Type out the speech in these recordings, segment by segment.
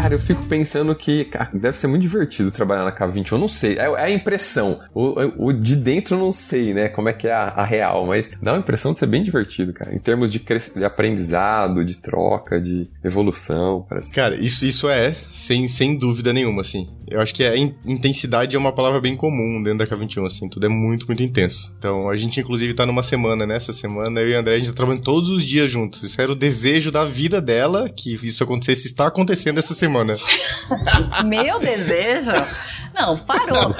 Cara, eu fico pensando que deve ser muito divertido trabalhar na K21. Eu não sei, é a impressão. O de dentro eu não sei, né, como é que é a real, mas dá uma impressão de ser bem divertido, cara. Em termos de aprendizado, de troca, de evolução. Parece. Cara, isso é, sem dúvida nenhuma, assim. Eu acho que intensidade é uma palavra bem comum dentro da K21, assim. Tudo é muito, muito intenso. Então, a gente, inclusive, tá numa semana, né? Essa semana, eu e a André, a gente tá trabalhando todos os dias juntos. Isso era o desejo da vida dela, que isso acontecesse, está acontecendo essa semana. Meu desejo? Não, parou.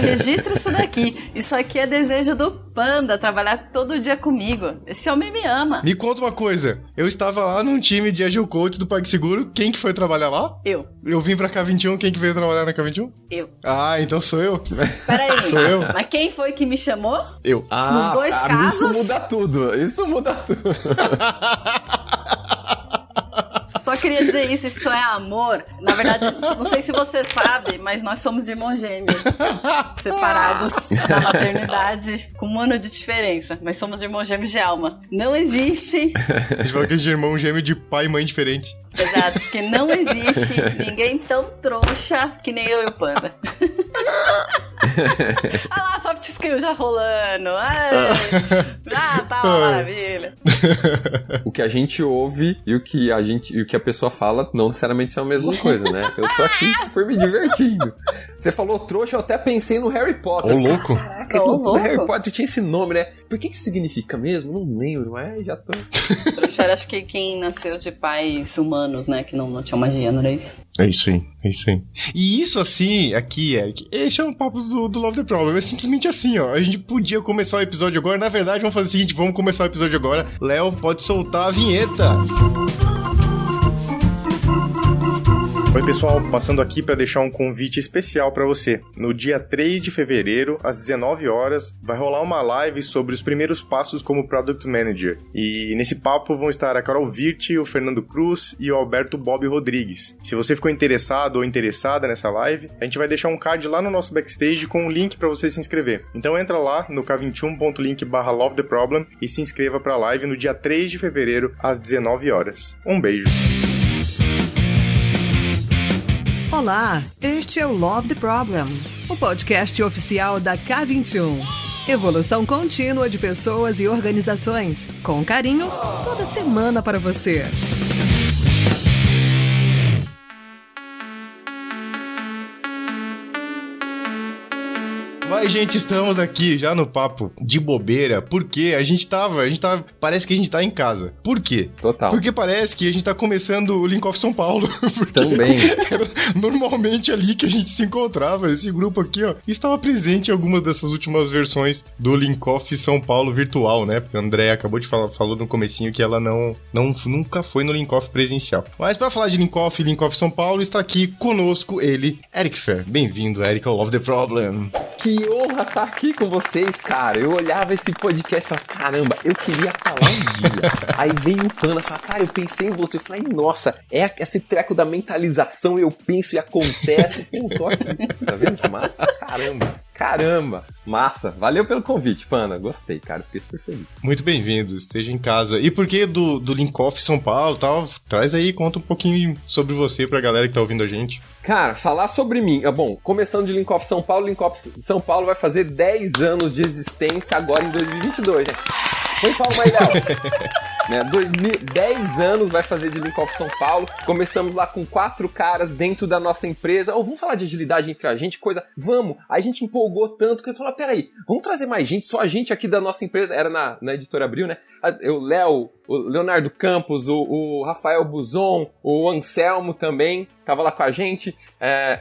Registra isso daqui. Isso aqui é desejo do Panda, trabalhar todo dia comigo. Esse homem me ama. Me conta uma coisa. Eu estava lá num time de Agile Coach do PagSeguro. Quem que foi trabalhar lá? Eu. Eu vim pra K21. Quem que veio trabalhar na K21? Eu. Ah, então sou eu. Peraí. Sou eu. Mas quem foi que me chamou? Eu. Nos dois casos? Isso muda tudo. Isso muda tudo. Só queria dizer isso é amor. Na verdade, não sei se você sabe, mas nós somos irmãos gêmeos, separados na maternidade, com 1 ano de diferença, mas somos irmãos gêmeos de alma. Não existe... A gente fala que é de irmão gêmeo de pai e mãe diferente. Exato, porque não existe ninguém tão trouxa que nem eu e o Panda. Ah lá, soft skill já rolando. Tá uma maravilha. O que a gente ouve e o que a pessoa fala não necessariamente são a mesma coisa, né? Eu tô aqui super me divertindo. Você falou trouxa, eu até pensei no Harry Potter. Ô, louco. Caraca, o Harry Potter tinha esse nome, né? Por que isso significa mesmo? Não lembro, mas já tô... Trouxa era, acho que quem nasceu de pais humanos, né? Que não tinha magia, não era isso? É isso aí. E isso assim, aqui, Eric, esse é um papo do Love the Problem. É simplesmente assim, ó. A gente podia começar o episódio agora. Na verdade, vamos fazer o seguinte, vamos começar o episódio agora. Léo, pode soltar a vinheta. Oi pessoal, passando aqui para deixar um convite especial para você. No dia 3 de fevereiro, às 19 horas, vai rolar uma live sobre os primeiros passos como Product Manager. E nesse papo vão estar a Carol Virti, o Fernando Cruz e o Alberto Bob Rodrigues. Se você ficou interessado ou interessada nessa live, a gente vai deixar um card lá no nosso backstage com um link para você se inscrever. Então entra lá no k21.link/lovetheproblem e se inscreva para a live no dia 3 de fevereiro, às 19 horas. Um beijo! Olá, este é o Love the Problem, o podcast oficial da K21. Evolução contínua de pessoas e organizações, com carinho, toda semana para você. Mas, gente, estamos aqui já no papo de bobeira, porque a gente tava, parece que a gente tá em casa. Por quê? Total. Porque parece que a gente tá começando o Link Off São Paulo. Também. Era normalmente ali que a gente se encontrava, esse grupo aqui, ó, estava presente em algumas dessas últimas versões do Link Off São Paulo virtual, né? Porque a André acabou de falou no comecinho que ela nunca foi no Link Off presencial. Mas pra falar de Link Off São Paulo, está aqui conosco ele, Eric Fer. Bem-vindo, Eric, ao Love the Problem. Que honra estar aqui com vocês, cara. Eu olhava esse podcast e falava, caramba, eu queria falar um dia. Aí veio o Panda e falava, cara, eu pensei em você. Eu falei, nossa, é esse treco da mentalização, eu penso e acontece. Pô, tô aqui. Tá vendo que massa? Caramba, massa. Valeu pelo convite, Panda. Gostei, cara. Fiquei super feliz. Muito bem-vindo, esteja em casa. E por que do Link Off São Paulo e tal? Traz aí, conta um pouquinho sobre você pra galera que tá ouvindo a gente. Cara, falar sobre mim. Bom, começando de Link Off São Paulo, Link Off São Paulo vai fazer 10 anos de existência agora em 2022, né? Põe palma aí, Léo. 10 anos vai fazer de Link Off São Paulo. Começamos lá com 4 caras dentro da nossa empresa. Vamos falar de agilidade entre a gente, coisa... Vamos! Aí a gente empolgou tanto que eu falei, peraí, vamos trazer mais gente, só a gente aqui da nossa empresa. Era na Editora Abril, né? O Léo, o Leonardo Campos, o Rafael Buzon, o Anselmo também, tava lá com a gente,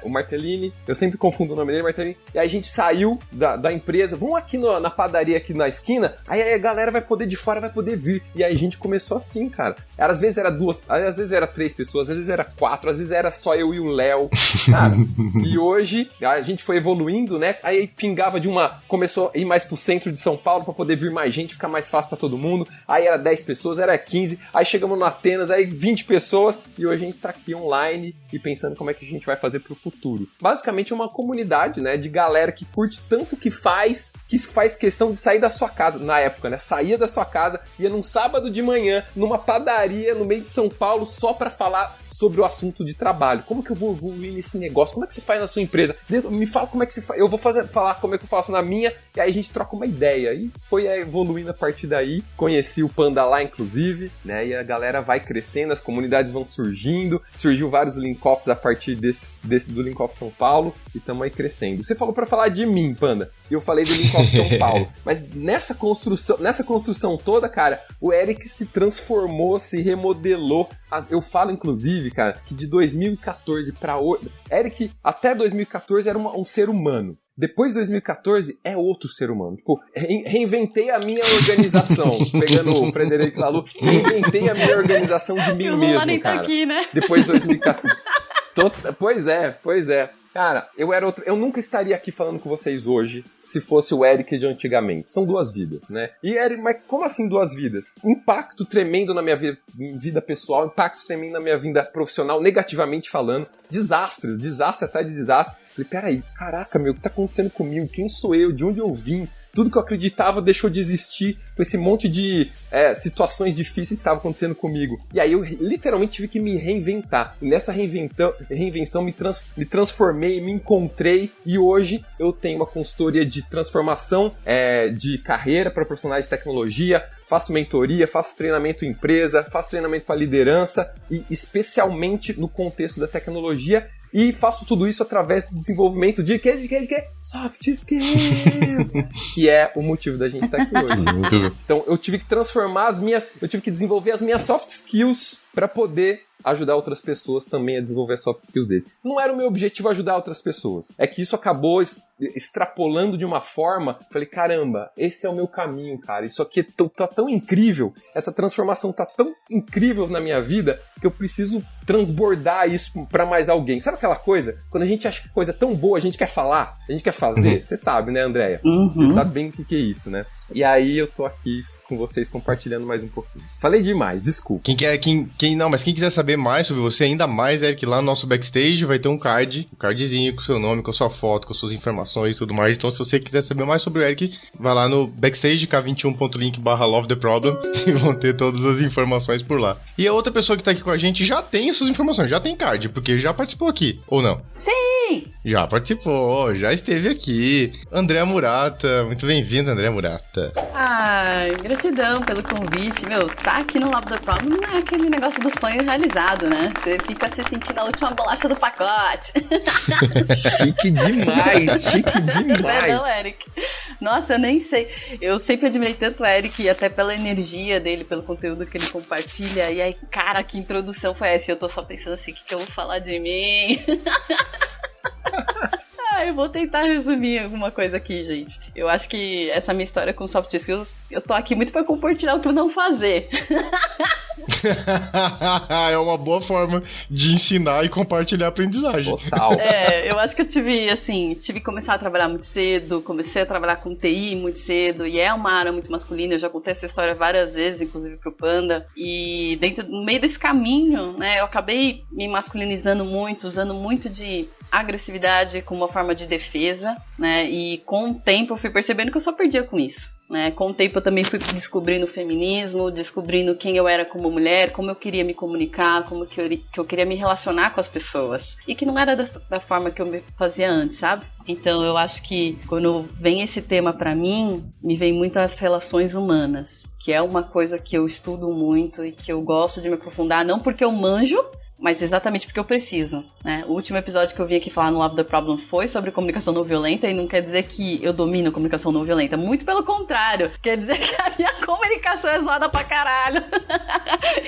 o Martellini, eu sempre confundo o nome dele, Martellini. E aí a gente saiu da empresa, vamos aqui na padaria aqui na esquina, aí a galera vai poder de fora, vai poder vir. E aí a gente começou assim, cara. Às vezes era 2, às vezes era 3 pessoas, às vezes era 4, às vezes era só eu e o Léo, cara. E hoje a gente foi evoluindo, né? Aí pingava começou a ir mais pro centro de São Paulo pra poder vir mais gente, ficar mais fácil pra todo mundo. Aí era 10 pessoas, era 15, aí chegamos no Atenas, aí 20 pessoas, e hoje a gente tá aqui online e pensando como é que a gente vai fazer pro futuro. Basicamente é uma comunidade, né, de galera que curte tanto que faz questão de sair da sua casa, na época, né, saía da sua casa, ia num sábado de manhã, numa padaria no meio de São Paulo, só pra falar sobre o assunto de trabalho. Como que eu vou evoluir nesse negócio? Como é que você faz na sua empresa? Me fala como é que você faz. Eu vou falar como é que eu faço na minha, e aí a gente troca uma ideia. E foi evoluindo a partir daí. Conheci o Panda lá, inclusive, né? E a galera vai crescendo, as comunidades vão surgindo. Surgiu vários link-offs a partir desse do Link-Off São Paulo, e estamos aí crescendo. Você falou pra falar de mim, Panda, e eu falei do Link-Off São Paulo. Mas nessa construção toda, cara, o Eric se transformou, se remodelou. Eu falo, inclusive, cara, que de 2014 pra hoje... Eric, até 2014, era um ser humano. Depois de 2014, é outro ser humano. Tipo, reinventei a minha organização. Pegando o Frederico Laloux, reinventei a minha organização de mim mesmo, cara. Tá aqui, né? Depois de 2014. Pois é. Cara, eu nunca estaria aqui falando com vocês hoje se fosse o Eric de antigamente. São duas vidas, né? E Eric, mas como assim duas vidas? Impacto tremendo na minha vida pessoal, impacto tremendo na minha vida profissional, negativamente falando. Desastre atrás de desastre. Falei, peraí, caraca, meu, o que tá acontecendo comigo? Quem sou eu? De onde eu vim? Tudo que eu acreditava deixou de existir com esse monte de situações difíceis que estavam acontecendo comigo. E aí eu literalmente tive que me reinventar. E nessa reinvenção me transformei, me encontrei, e hoje eu tenho uma consultoria de transformação de carreira para profissionais de tecnologia, faço mentoria, faço treinamento em empresa, faço treinamento para liderança, e especialmente no contexto da tecnologia. E faço tudo isso através do desenvolvimento de soft skills, que é o motivo da gente estar aqui hoje. Então eu tive que desenvolver as minhas soft skills para poder ajudar outras pessoas também a desenvolver as soft skills deles. Não era o meu objetivo ajudar outras pessoas. É que isso acabou extrapolando de uma forma. Falei, caramba, esse é o meu caminho, cara. Isso aqui tá tão incrível. Essa transformação tá tão incrível na minha vida que eu preciso transbordar isso pra mais alguém. Sabe aquela coisa? Quando a gente acha que coisa é tão boa, a gente quer falar, a gente quer fazer. Você sabe, né, Andréia? Você sabe bem o que é isso, né? E aí eu tô aqui com vocês compartilhando mais um pouquinho. Falei demais, desculpa. Mas quem quiser saber mais sobre você, ainda mais, Eric, lá no nosso backstage vai ter um cardzinho com o seu nome, com a sua foto, com suas informações e tudo mais. Então, se você quiser saber mais sobre o Eric, vai lá no backstage, k21.link/lovetheproblem e vão ter todas as informações por lá. E a outra pessoa que tá aqui com a gente já tem essas informações, já tem card, porque já participou aqui, ou não? Sim! Já participou, já esteve aqui. Andréa Murata, muito bem-vinda, Andréa Murata. Ai, gratidão pelo convite. Meu, tá aqui no Love the Problem não é aquele negócio do sonho realizado, né? Você fica se sentindo a última bolacha do pacote. Chique demais. Não, Eric. Nossa, eu nem sei. Eu sempre admirei tanto o Eric, até pela energia dele, pelo conteúdo que ele compartilha. E aí, cara, que introdução foi essa? Eu tô só pensando assim, o que eu vou falar de mim? Eu vou tentar resumir alguma coisa aqui, gente. Eu acho que essa minha história com soft skills, eu tô aqui muito pra compartilhar o que eu não fazer. É uma boa forma de ensinar e compartilhar a aprendizagem. Total. Eu acho que eu tive que começar a trabalhar muito cedo, comecei a trabalhar com TI muito cedo, e é uma área muito masculina, eu já contei essa história várias vezes, inclusive pro Panda, e no meio desse caminho, né, eu acabei me masculinizando muito, usando muito de agressividade como uma forma de defesa, né, e com o tempo eu fui percebendo que eu só perdia com isso. Né? Com o tempo eu também fui descobrindo o feminismo, descobrindo quem eu era como mulher, como eu queria me comunicar, como que eu queria me relacionar com as pessoas. E que não era da forma que eu me fazia antes, sabe? Então eu acho que quando vem esse tema pra mim, me vem muito as relações humanas, que é uma coisa que eu estudo muito e que eu gosto de me aprofundar, não porque eu manjo, mas exatamente porque eu preciso, né? O último episódio que eu vim aqui falar no Love the Problem foi sobre comunicação não violenta, e não quer dizer que eu domino a comunicação não violenta, muito pelo contrário, quer dizer que a minha comunicação é zoada pra caralho.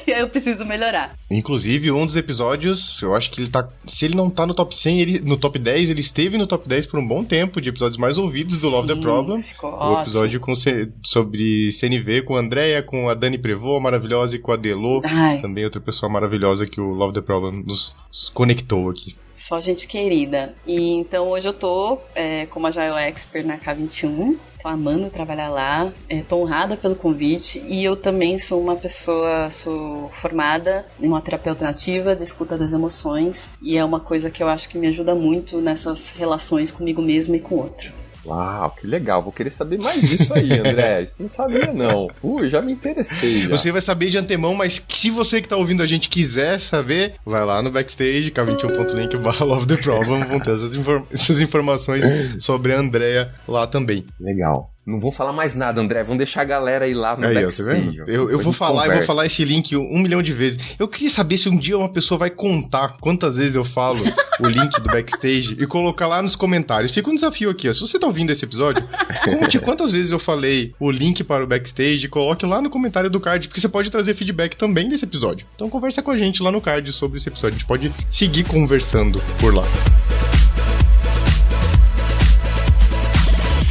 E aí eu preciso melhorar. Inclusive, um dos episódios, eu acho que ele tá, se ele não tá no top 100, no top 10, ele esteve no top 10 por um bom tempo, de episódios mais ouvidos do Love the Problem. O episódio sobre CNV com a Andréia, com a Dani Prevô, maravilhosa, e com a Delô, também outra pessoa maravilhosa que o Love the Problem nos conectou aqui. Só gente querida. E então hoje eu tô como Agile Expert na K21, tô amando trabalhar lá, tô honrada pelo convite, e eu também sou formada em uma terapia alternativa de escuta das emoções, e é uma coisa que eu acho que me ajuda muito nessas relações comigo mesma e com o outro. Uau, que legal. Vou querer saber mais disso aí, André. Isso não sabia, não. Já me interessei. Já. Você vai saber de antemão, mas se você que tá ouvindo a gente quiser saber, vai lá no Backstage, k21.link/LoveTheProblem, vão ter essas informações sobre a Andrea lá também. Legal. Não vou falar mais nada, André. Vamos deixar a galera ir lá no Backstage. Eu vou falar esse link 1 milhão de vezes. Eu queria saber se um dia uma pessoa vai contar quantas vezes eu falo o link do Backstage e colocar lá nos comentários. Fica um desafio aqui, ó. Se você tá ouvindo esse episódio, conte quantas vezes eu falei o link para o Backstage e coloque lá no comentário do card, porque você pode trazer feedback também desse episódio. Então conversa com a gente lá no card sobre esse episódio. A gente pode seguir conversando por lá.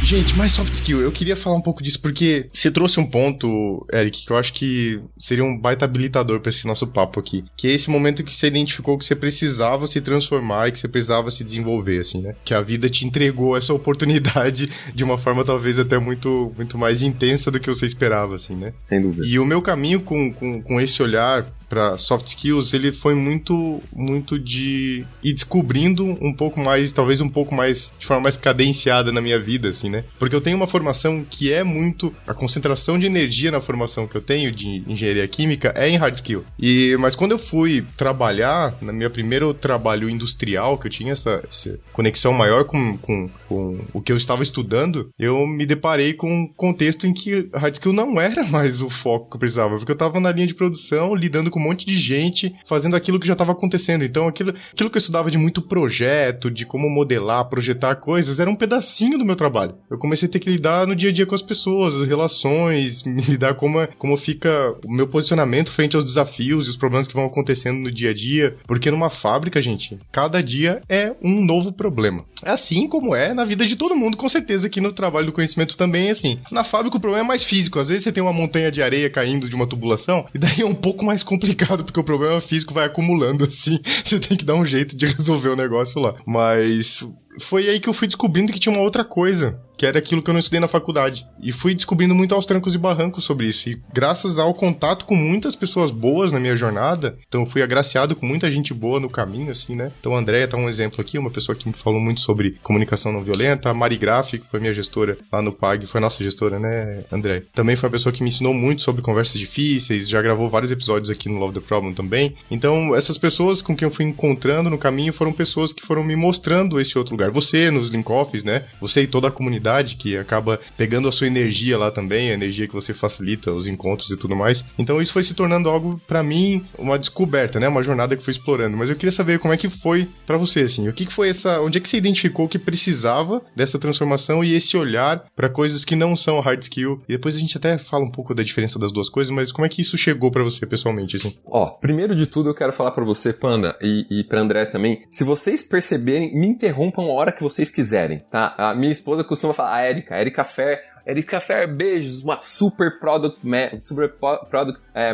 Gente, mais soft skill, eu queria falar um pouco disso, porque você trouxe um ponto, Eric, que eu acho que seria um baita habilitador pra esse nosso papo aqui, que é esse momento que você identificou que você precisava se transformar e que você precisava se desenvolver, assim, né? Que a vida te entregou essa oportunidade de uma forma talvez até muito, muito mais intensa do que você esperava, assim, né? Sem dúvida. E o meu caminho com esse olhar para soft skills, ele foi muito de ir descobrindo um pouco mais, talvez um pouco mais, de forma mais cadenciada na minha vida, assim, né? Porque eu tenho uma formação que é muito, a concentração de energia na formação que eu tenho de engenharia química é em hard skill. Mas quando eu fui trabalhar, no meu primeiro trabalho industrial, que eu tinha essa conexão maior com o que eu estava estudando, eu me deparei com um contexto em que hard skill não era mais o foco que eu precisava, porque eu estava na linha de produção, lidando com um monte de gente, fazendo aquilo que já estava acontecendo. Então, aquilo que eu estudava de muito projeto, de como modelar, projetar coisas, era um pedacinho do meu trabalho. Eu comecei a ter que lidar no dia a dia com as pessoas, as relações, lidar como fica o meu posicionamento frente aos desafios e os problemas que vão acontecendo no dia a dia. Porque numa fábrica, gente, cada dia é um novo problema. É assim como é na vida de todo mundo, com certeza que no trabalho do conhecimento também é assim. Na fábrica o problema é mais físico. Às vezes você tem uma montanha de areia caindo de uma tubulação, e daí é um pouco mais complicado, porque o problema físico vai acumulando, assim. Você tem que dar um jeito de resolver o negócio lá. Mas foi aí que eu fui descobrindo que tinha uma outra coisa, que era aquilo que eu não estudei na faculdade. E fui descobrindo muito aos trancos e barrancos sobre isso. E graças ao contato com muitas pessoas boas na minha jornada, então eu fui agraciado com muita gente boa no caminho, assim, né? Então a Andrea tá um exemplo aqui, uma pessoa que me falou muito sobre comunicação não violenta. A Mari Graff, que foi minha gestora lá no PAG, foi nossa gestora, né, Andrea? Também foi uma pessoa que me ensinou muito sobre conversas difíceis, já gravou vários episódios aqui no Love the Problem também. Então essas pessoas com quem eu fui encontrando no caminho foram pessoas que foram me mostrando esse outro lugar. Você nos link-offs, né? Você e toda a comunidade que acaba pegando a sua energia lá também, a energia que você facilita os encontros e tudo mais. Então isso foi se tornando algo, pra mim, uma descoberta, né? Uma jornada que fui explorando. Mas eu queria saber como é que foi pra você, assim. O que foi onde é que você identificou que precisava dessa transformação e esse olhar pra coisas que não são hard skill? E depois a gente até fala um pouco da diferença das duas coisas, mas como é que isso chegou pra você pessoalmente, assim? Primeiro de tudo eu quero falar pra você, Panda, e pra André também, se vocês perceberem, me interrompam a hora que vocês quiserem, tá? A minha esposa costuma falar, a Erika Fer, beijos, uma super product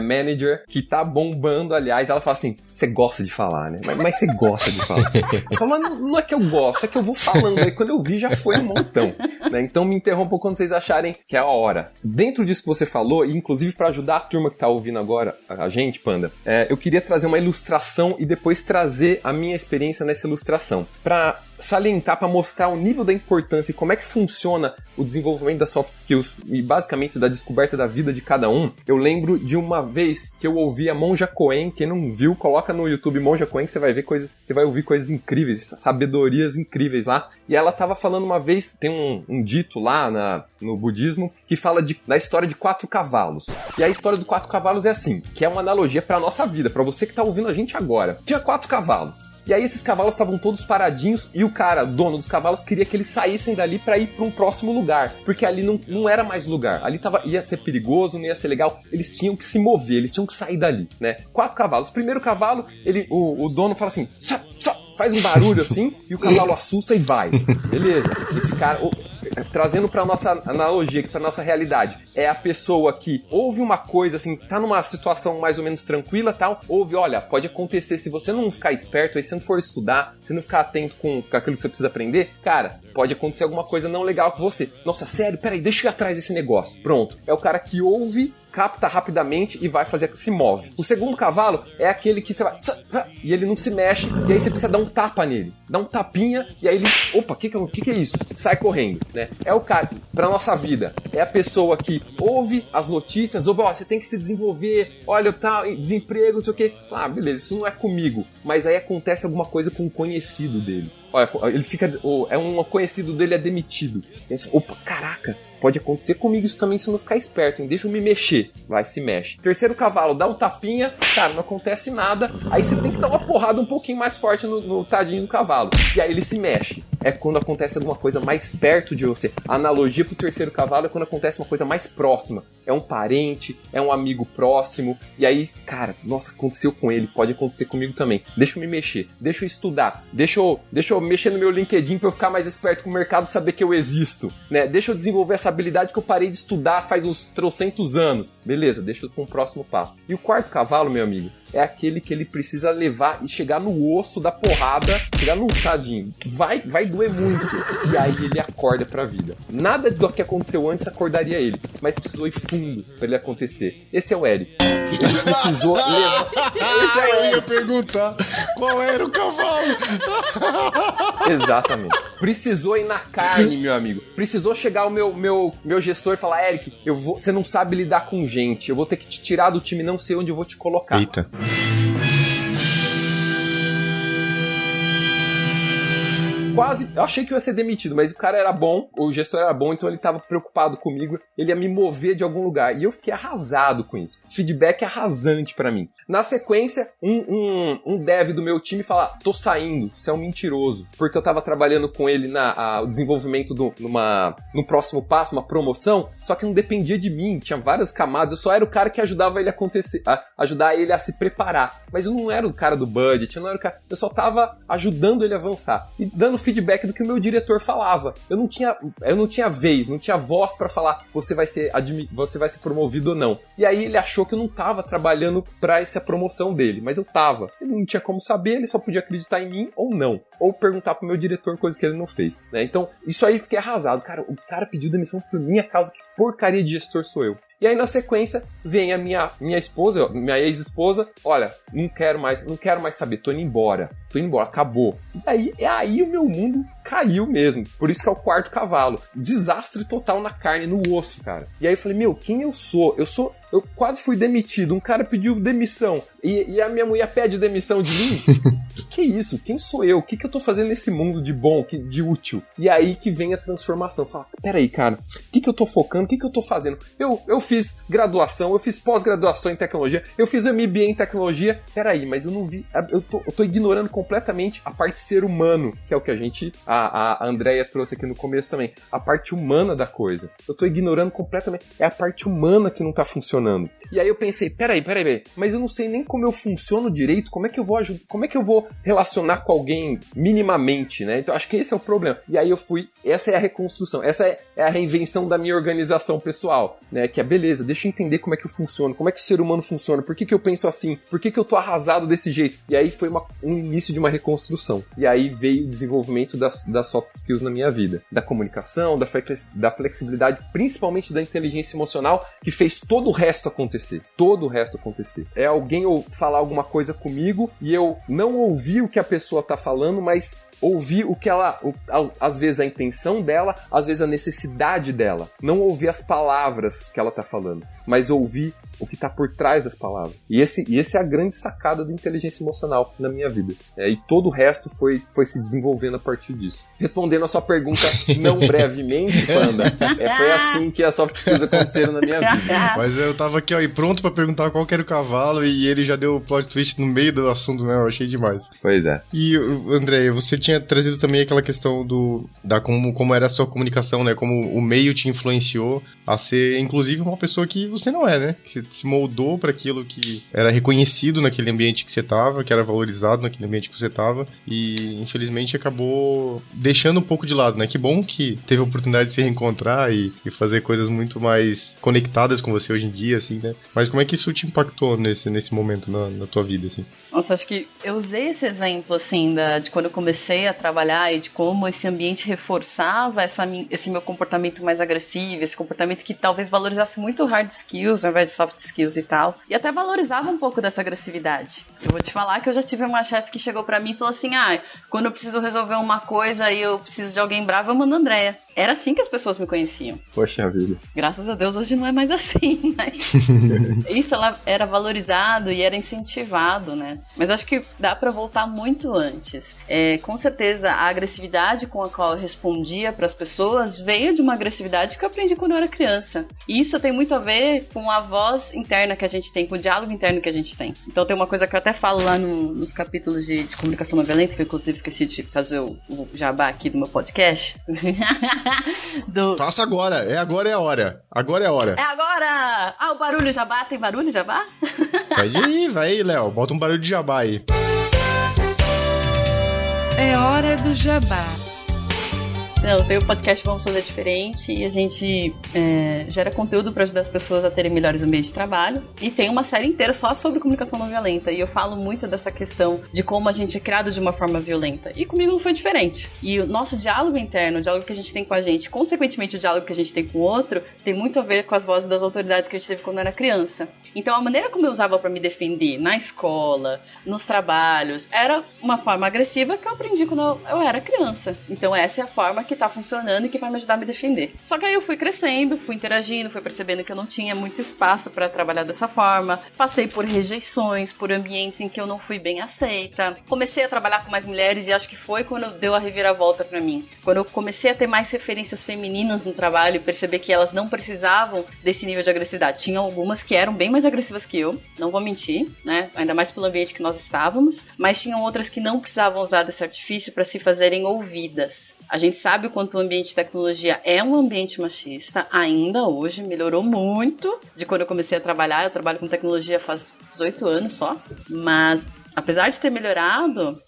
manager que tá bombando, aliás. Ela fala assim, você gosta de falar, né? Mas você gosta de falar. Eu falo, não é que eu gosto, é que eu vou falando. Aí quando eu vi, já foi um montão, né? Então me interrompam quando vocês acharem que é a hora. Dentro disso que você falou, e inclusive pra ajudar a turma que tá ouvindo agora, a gente, Panda, eu queria trazer uma ilustração e depois trazer a minha experiência nessa ilustração. Pra salientar, para mostrar o nível da importância e como é que funciona o desenvolvimento das soft skills e basicamente da descoberta da vida de cada um. Eu lembro de uma vez que eu ouvi a Monja Coen. Quem não viu, coloca no YouTube Monja Coen que você vai ver coisas, você vai ouvir coisas incríveis, sabedorias incríveis lá. E ela tava falando uma vez, tem um dito lá no budismo que fala da história de 4 cavalos. E a história de 4 cavalos é assim, que é uma analogia para nossa vida, para você que tá ouvindo a gente agora. Tinha 4 cavalos. E aí esses cavalos estavam todos paradinhos e o cara, dono dos cavalos, queria que eles saíssem dali pra ir pra um próximo lugar. Porque ali não era mais lugar. Ali ia ser perigoso, não ia ser legal. Eles tinham que se mover, eles tinham que sair dali, né? 4 cavalos. O primeiro cavalo, o dono fala assim, faz um barulho assim, e o cavalo assusta e vai. Beleza. Esse cara... Trazendo pra nossa analogia aqui, pra nossa realidade, é a pessoa que ouve uma coisa, assim, tá numa situação mais ou menos tranquila, tal, ouve, olha, pode acontecer, se você não ficar esperto, aí se não for estudar, se não ficar atento com aquilo que você precisa aprender, cara, pode acontecer alguma coisa não legal com você. Nossa, sério? Peraí, deixa eu ir atrás desse negócio. Pronto. É o cara que ouve capta rapidamente e vai fazer, se move. O segundo cavalo é aquele que você vai... E ele não se mexe, e aí você precisa dar um tapa nele. Dá um tapinha, e aí ele... Opa, o que é isso? Sai correndo, né? É o cara, pra nossa vida, é a pessoa que ouve as notícias, ouve, você tem que se desenvolver, olha, tá, desemprego, não sei o quê. Ah, beleza, isso não é comigo. Mas aí acontece alguma coisa com um conhecido dele. Olha, ele fica... um conhecido dele é demitido. Opa, caraca, pode acontecer comigo isso também se eu não ficar esperto, hein? Deixa eu me mexer. Vai, se mexe. Terceiro cavalo, dá um tapinha, cara, não acontece nada. Aí você tem que dar uma porrada um pouquinho mais forte no tadinho do cavalo. E aí ele se mexe. É quando acontece alguma coisa mais perto de você. A analogia pro terceiro cavalo é quando acontece uma coisa mais próxima. É um parente, é um amigo próximo. E aí, cara, nossa, aconteceu com ele, pode acontecer comigo também. Deixa eu me mexer, deixa eu estudar, deixa eu mexer no meu LinkedIn pra eu ficar mais esperto com o mercado, saber que eu existo, né? Deixa eu desenvolver essa habilidade que eu parei de estudar faz uns trocentos anos. Beleza, deixa eu ir para um próximo passo. E o quarto cavalo, meu amigo, é aquele que ele precisa levar e chegar no osso da porrada, chegar no tadinho. Vai doer muito. E aí ele acorda pra vida. Nada do que aconteceu antes acordaria ele, mas precisou ir fundo pra ele acontecer. Esse é o Eric. Ele precisou levar... Esse é o Eu ia perguntar qual era o cavalo. Exatamente. Precisou ir na carne, meu amigo. Precisou chegar o meu gestor e falar, Eric, você não sabe lidar com gente. Eu vou ter que te tirar do time, não sei onde eu vou te colocar. Eita. Quase, eu achei que eu ia ser demitido, mas o cara era bom, o gestor era bom, então ele tava preocupado comigo, ele ia me mover de algum lugar, e eu fiquei arrasado com isso. Feedback arrasante pra mim. Na sequência, um dev do meu time fala, tô saindo, você é um mentiroso, porque eu tava trabalhando com ele o desenvolvimento no próximo passo, uma promoção, só que não dependia de mim, tinha várias camadas, eu só era o cara que ajudava ele ajudar ele a se preparar, mas eu não era o cara do budget, eu só tava ajudando ele a avançar, e dando feedback do que o meu diretor falava. Eu não tinha vez, não tinha voz pra falar você vai ser promovido ou não. E aí ele achou que eu não tava trabalhando pra essa promoção dele, mas eu tava. Ele não tinha como saber, ele só podia acreditar em mim ou não. Ou perguntar pro meu diretor coisa que ele não fez, né? Então, isso aí fiquei arrasado. Cara, o cara pediu demissão por minha causa, que porcaria de gestor sou eu. E aí, na sequência, vem a minha esposa, minha ex-esposa, olha, não quero mais saber, tô indo embora, acabou. E aí o meu mundo caiu mesmo, por isso que é o quarto cavalo. Desastre total na carne, no osso, cara. E aí eu falei, quem eu sou? Eu quase fui demitido, um cara pediu demissão, e a minha mulher pede demissão de mim? Que é isso? Quem sou eu? O que eu tô fazendo nesse mundo de bom, de útil? E aí que vem a transformação. Fala, peraí, cara, o que eu tô focando? O que eu tô fazendo? Eu fiz graduação, eu fiz pós-graduação em tecnologia, eu fiz o MBA em tecnologia. Peraí, mas eu não vi... Eu tô ignorando completamente a parte ser humano, que é o que a Andrea trouxe aqui no começo também. A parte humana da coisa. Eu tô ignorando completamente. É a parte humana que não tá funcionando. E aí eu pensei, peraí, mas eu não sei nem como eu funciono direito, como é que eu vou ajudar, como é que eu vou relacionar com alguém minimamente, né? Então acho que esse é o problema. E aí essa é a reconstrução, essa é a reinvenção da minha organização pessoal, né? Que é, beleza, deixa eu entender como é que eu funciono, como é que o ser humano funciona, por que eu penso assim, por que eu tô arrasado desse jeito. E aí foi um início de uma reconstrução. E aí veio o desenvolvimento das soft skills na minha vida, da comunicação, da flexibilidade, principalmente da inteligência emocional, que fez todo o resto acontecer. É alguém falar alguma coisa comigo e eu não ouvir o que a pessoa tá falando, mas ouvir o que às vezes a intenção dela, às vezes a necessidade dela. Não ouvir as palavras que ela tá falando, mas ouvir o que tá por trás das palavras. E esse é a grande sacada da inteligência emocional na minha vida. E todo o resto foi se desenvolvendo a partir disso. Respondendo a sua pergunta não brevemente, Panda, foi assim que as soft skills aconteceram na minha vida. Mas eu tava aqui, ó, e pronto pra perguntar qual que era o cavalo, e ele já deu o plot twist no meio do assunto, né? Eu achei demais. Pois é. E, André, você tinha trazido também aquela questão como era a sua comunicação, né? Como o meio te influenciou a ser, inclusive, uma pessoa que você não é, né? Que se moldou para aquilo que era reconhecido naquele ambiente que você tava, que era valorizado naquele ambiente que você tava, e infelizmente acabou deixando um pouco de lado, né? Que bom que teve a oportunidade de se reencontrar e fazer coisas muito mais conectadas com você hoje em dia, assim, né? Mas como é que isso te impactou nesse momento na tua vida, assim? Nossa, acho que eu usei esse exemplo, assim, de quando eu comecei a trabalhar e de como esse ambiente reforçava esse meu comportamento mais agressivo, esse comportamento que talvez valorizasse muito hard skills ao invés de soft skills e tal. E até valorizava um pouco dessa agressividade. Eu vou te falar que eu já tive uma chefe que chegou pra mim e falou assim, quando eu preciso resolver uma coisa e eu preciso de alguém bravo, eu mando a Andrea. Era assim que as pessoas me conheciam. Poxa vida. Graças a Deus hoje não é mais assim, né? Isso ela era valorizado e era incentivado, né? Mas acho que dá pra voltar muito antes. Com certeza a agressividade com a qual eu respondia pras pessoas veio de uma agressividade que eu aprendi quando eu era criança. E isso tem muito a ver com a voz interna que a gente tem, com o diálogo interno que a gente tem. Então tem uma coisa que eu até falo lá nos capítulos de comunicação não violenta, que eu inclusive esqueci de fazer o jabá aqui do meu podcast. Faça agora. Agora é a hora. Agora é a hora. É agora! O barulho jabá. Tem barulho jabá? Vai aí, Léo. Bota um barulho de jabá aí. É hora do jabá. Não, tem o podcast Vamos Fazer Diferente e a gente gera conteúdo para ajudar as pessoas a terem melhores ambientes de trabalho e tem uma série inteira só sobre comunicação não violenta e eu falo muito dessa questão de como a gente é criado de uma forma violenta e comigo não foi diferente. E o nosso diálogo interno, o diálogo que a gente tem com a gente, consequentemente o diálogo que a gente tem com o outro, tem muito a ver com as vozes das autoridades que a gente teve quando era criança. Então a maneira como eu usava para me defender na escola, nos trabalhos, era uma forma agressiva que eu aprendi quando eu era criança. Então essa é a forma que tá funcionando e que vai me ajudar a me defender. Só que aí eu fui crescendo, fui interagindo, fui percebendo que eu não tinha muito espaço para trabalhar dessa forma. Passei por rejeições, por ambientes em que eu não fui bem aceita. Comecei a trabalhar com mais mulheres e acho que foi quando deu a reviravolta para mim. Quando eu comecei a ter mais referências femininas no trabalho e perceber que elas não precisavam desse nível de agressividade. Tinha algumas que eram bem mais agressivas que eu, não vou mentir, né? Ainda mais pelo ambiente que nós estávamos, mas tinham outras que não precisavam usar desse artifício para se fazerem ouvidas. A gente sabe o quanto o ambiente de tecnologia é um ambiente machista, ainda hoje, melhorou muito de quando eu comecei a trabalhar. Eu trabalho com tecnologia faz 18 anos só, mas apesar de ter melhorado,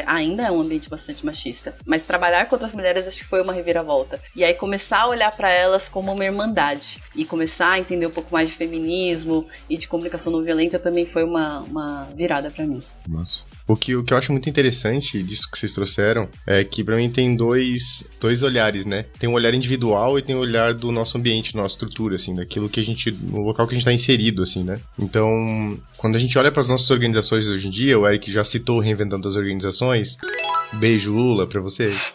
ainda é um ambiente bastante machista. Mas trabalhar com outras mulheres acho que foi uma reviravolta. E aí começar a olhar para elas como uma irmandade. E começar a entender um pouco mais de feminismo e de comunicação não violenta também foi uma virada para mim. Nossa. O que eu acho muito interessante disso que vocês trouxeram é que pra mim tem dois olhares, né? Tem um olhar individual e tem o olhar do nosso ambiente, nossa estrutura, assim, daquilo que a gente, no local que a gente tá inserido, assim, né? Então, quando a gente olha para as nossas organizações hoje em dia, o Eric já citou Reinventando as Organizações, beijo Lula pra vocês.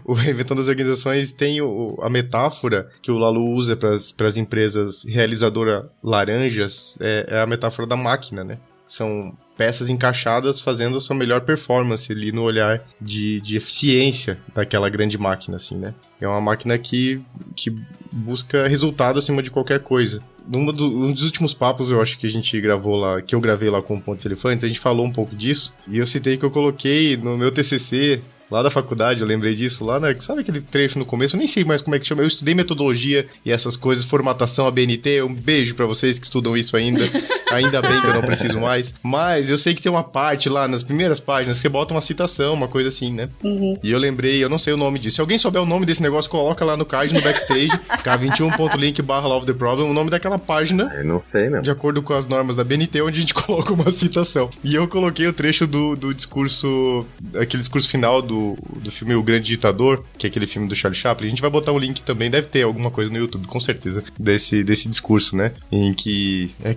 O Reinventando as Organizações tem a metáfora que o Lalu usa para as empresas realizadoras laranjas, é a metáfora da máquina, né? São peças encaixadas fazendo a sua melhor performance ali no olhar de eficiência daquela grande máquina, assim, né? É uma máquina que busca resultado acima de qualquer coisa. Um dos últimos papos, eu acho que a gente gravou lá, que eu gravei lá com o Pontos Elefantes, a gente falou um pouco disso, e eu citei que eu coloquei no meu TCC, lá da faculdade, eu lembrei disso, lá sabe aquele trecho no começo, eu nem sei mais como é que chama, eu estudei metodologia e essas coisas, formatação, ABNT, um beijo pra vocês que estudam isso ainda bem que eu não preciso mais, mas eu sei que tem uma parte lá, nas primeiras páginas, que bota uma citação, uma coisa assim, né? Uhum. E eu lembrei, eu não sei o nome disso, se alguém souber o nome desse negócio, coloca lá no card, no backstage, k21.link/LoveTheProblem, o nome daquela página, Eu não sei, não. de acordo com as normas da BNT, onde a gente coloca uma citação. E eu coloquei o trecho do discurso, aquele discurso final do filme O Grande Ditador, que é aquele filme do Charlie Chaplin. A gente vai botar o link também, deve ter alguma coisa no YouTube, com certeza, desse discurso, né? Em que é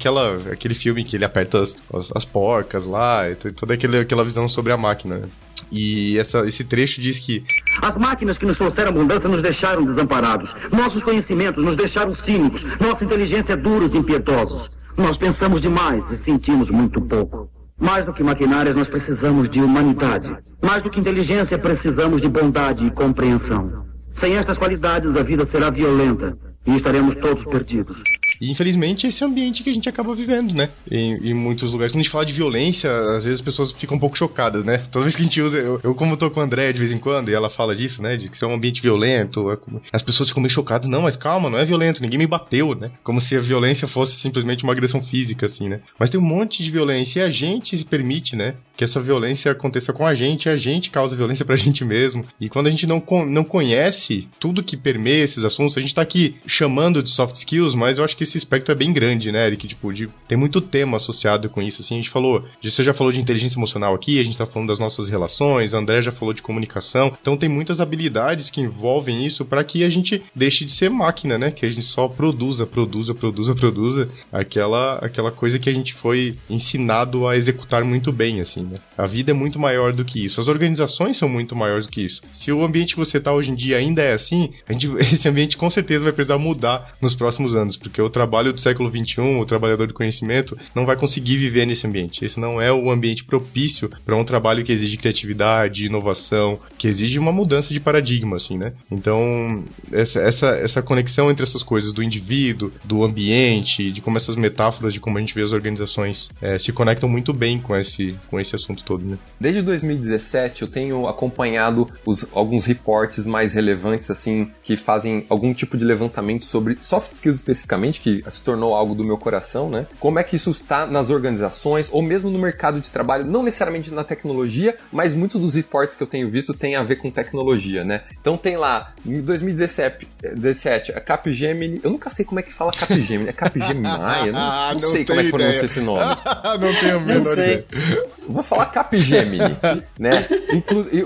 aquele filme que ele aperta as porcas lá, e toda aquela visão sobre a máquina, né? E esse trecho diz que as máquinas que nos trouxeram abundância nos deixaram desamparados. Nossos conhecimentos nos deixaram cínicos. Nossa inteligência duros e impiedosos. Nós pensamos demais e sentimos muito pouco. Mais do que maquinárias, nós precisamos de humanidade. Mais do que inteligência, precisamos de bondade e compreensão. Sem estas qualidades, a vida será violenta e estaremos todos perdidos. E, infelizmente, esse é o ambiente que a gente acaba vivendo, né? Em muitos lugares. Quando a gente fala de violência, às vezes as pessoas ficam um pouco chocadas, né? Toda vez que a gente usa... Eu como tô com a André de vez em quando, e ela fala disso, né? De que isso é um ambiente violento. As pessoas ficam meio chocadas. Não, mas calma, não é violento. Ninguém me bateu, né? Como se a violência fosse simplesmente uma agressão física, assim, né? Mas tem um monte de violência e a gente se permite, né? Que essa violência aconteça com a gente causa violência pra gente mesmo. E quando a gente não conhece tudo que permeia esses assuntos, a gente tá aqui chamando de soft skills, mas eu acho que esse espectro é bem grande, né, Eric? Tipo, tem muito tema associado com isso, assim, você já falou de inteligência emocional aqui, a gente tá falando das nossas relações, a André já falou de comunicação, então tem muitas habilidades que envolvem isso para que a gente deixe de ser máquina, né, que a gente só produza aquela coisa que a gente foi ensinado a executar muito bem, assim, né? A vida é muito maior do que isso, as organizações são muito maiores do que isso. Se o ambiente que você tá hoje em dia ainda é assim, esse ambiente com certeza vai precisar mudar nos próximos anos, porque o trabalho do século XXI, o trabalhador do conhecimento, não vai conseguir viver nesse ambiente. Esse não é o ambiente propício para um trabalho que exige criatividade, inovação, que exige uma mudança de paradigma, assim, né? Então, essa conexão entre essas coisas do indivíduo, do ambiente, de como essas metáforas de como a gente vê as organizações se conectam muito bem com esse assunto todo, né? Desde 2017 eu tenho acompanhado alguns reportes mais relevantes, assim, que fazem algum tipo de levantamento sobre soft skills especificamente, que se tornou algo do meu coração, né? Como é que isso está nas organizações, ou mesmo no mercado de trabalho, não necessariamente na tecnologia, mas muitos dos reportes que eu tenho visto têm a ver com tecnologia, né? Então tem lá, em 2017, a Capgemini, eu nunca sei como é que fala Capgemini, é Capgemini? Eu não sei como é que pronuncia esse nome. Não tenho a menor ideia. Vou falar Capgemini, né?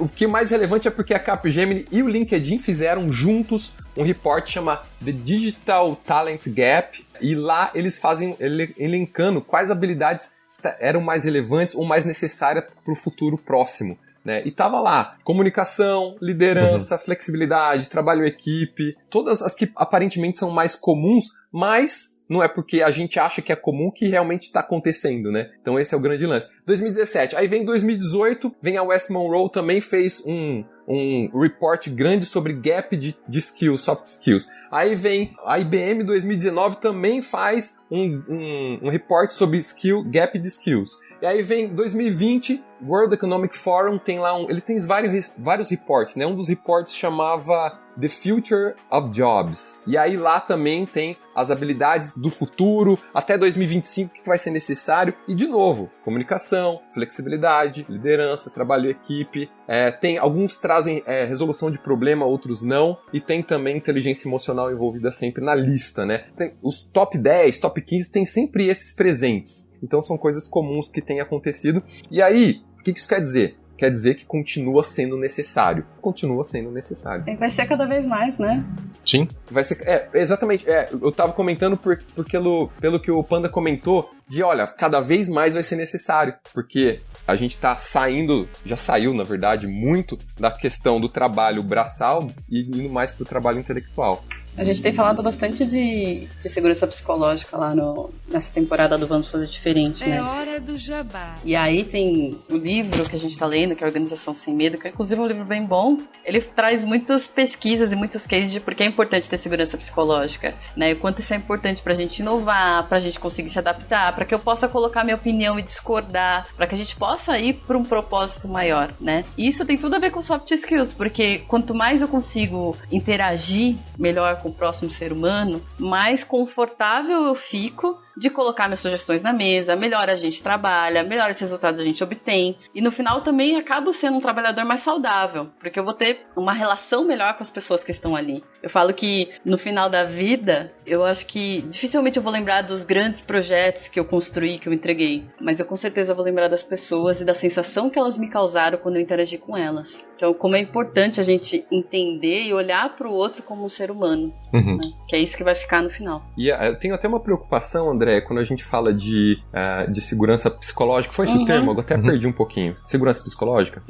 O que mais relevante é porque a Capgemini e o LinkedIn fizeram juntos um report chama The Digital Talent Gap, e lá eles fazem elencando quais habilidades eram mais relevantes ou mais necessárias para o futuro próximo. Né? E tava lá, comunicação, liderança, flexibilidade, trabalho em equipe, todas as que aparentemente são mais comuns, mas não é porque a gente acha que é comum que realmente está acontecendo, né? Então esse é o grande lance. 2017, aí vem 2018, vem a West Monroe, também fez um report grande sobre gap de skills, soft skills. Aí vem a IBM 2019 também faz um report sobre gap de skills. E aí vem 2020, World Economic Forum tem lá ele tem vários reports, né? Um dos reports chamava The Future of Jobs. E aí lá também tem as habilidades do futuro, até 2025, que vai ser necessário. E de novo, comunicação, flexibilidade, liderança, trabalho em equipe. Tem alguns trazem resolução de problema, outros não. E tem também inteligência emocional envolvida sempre na lista, né? Os top 10, top 15 tem sempre esses presentes. Então são coisas comuns que têm acontecido. E aí, o que isso quer dizer? Quer dizer que continua sendo necessário. Continua sendo necessário. Vai ser cada vez mais, né? Sim. Vai ser, exatamente. Eu tava comentando pelo que o Panda comentou, olha, cada vez mais vai ser necessário. Porque a gente tá já saiu, na verdade, muito da questão do trabalho braçal e indo mais pro trabalho intelectual. A gente tem falado bastante de segurança psicológica lá nessa temporada do Vamos Fazer Diferente, né? É hora do jabá. E aí tem o livro que a gente tá lendo, que é a Organização Sem Medo, que é inclusive um livro bem bom. Ele traz muitas pesquisas e muitos cases de por que é importante ter segurança psicológica, né? E o quanto isso é importante pra gente inovar, pra gente conseguir se adaptar, pra que eu possa colocar minha opinião e discordar, pra que a gente possa ir pra um propósito maior, né? E isso tem tudo a ver com soft skills, porque quanto mais eu consigo interagir melhor com o próximo ser humano, mais confortável eu fico de colocar minhas sugestões na mesa, melhor a gente trabalha, melhores resultados a gente obtém, e no final também acabo sendo um trabalhador mais saudável, porque eu vou ter uma relação melhor com as pessoas que estão ali. Eu falo que no final da vida, eu acho que dificilmente eu vou lembrar dos grandes projetos que eu construí, que eu entreguei, mas eu com certeza vou lembrar das pessoas e da sensação que elas me causaram quando eu interagi com elas. Então, como é importante a gente entender e olhar para o outro como um ser humano, né? Que é isso que vai ficar no final. E eu tenho até uma preocupação, André, quando a gente fala de segurança psicológica, foi esse o termo, eu até perdi um pouquinho. Segurança psicológica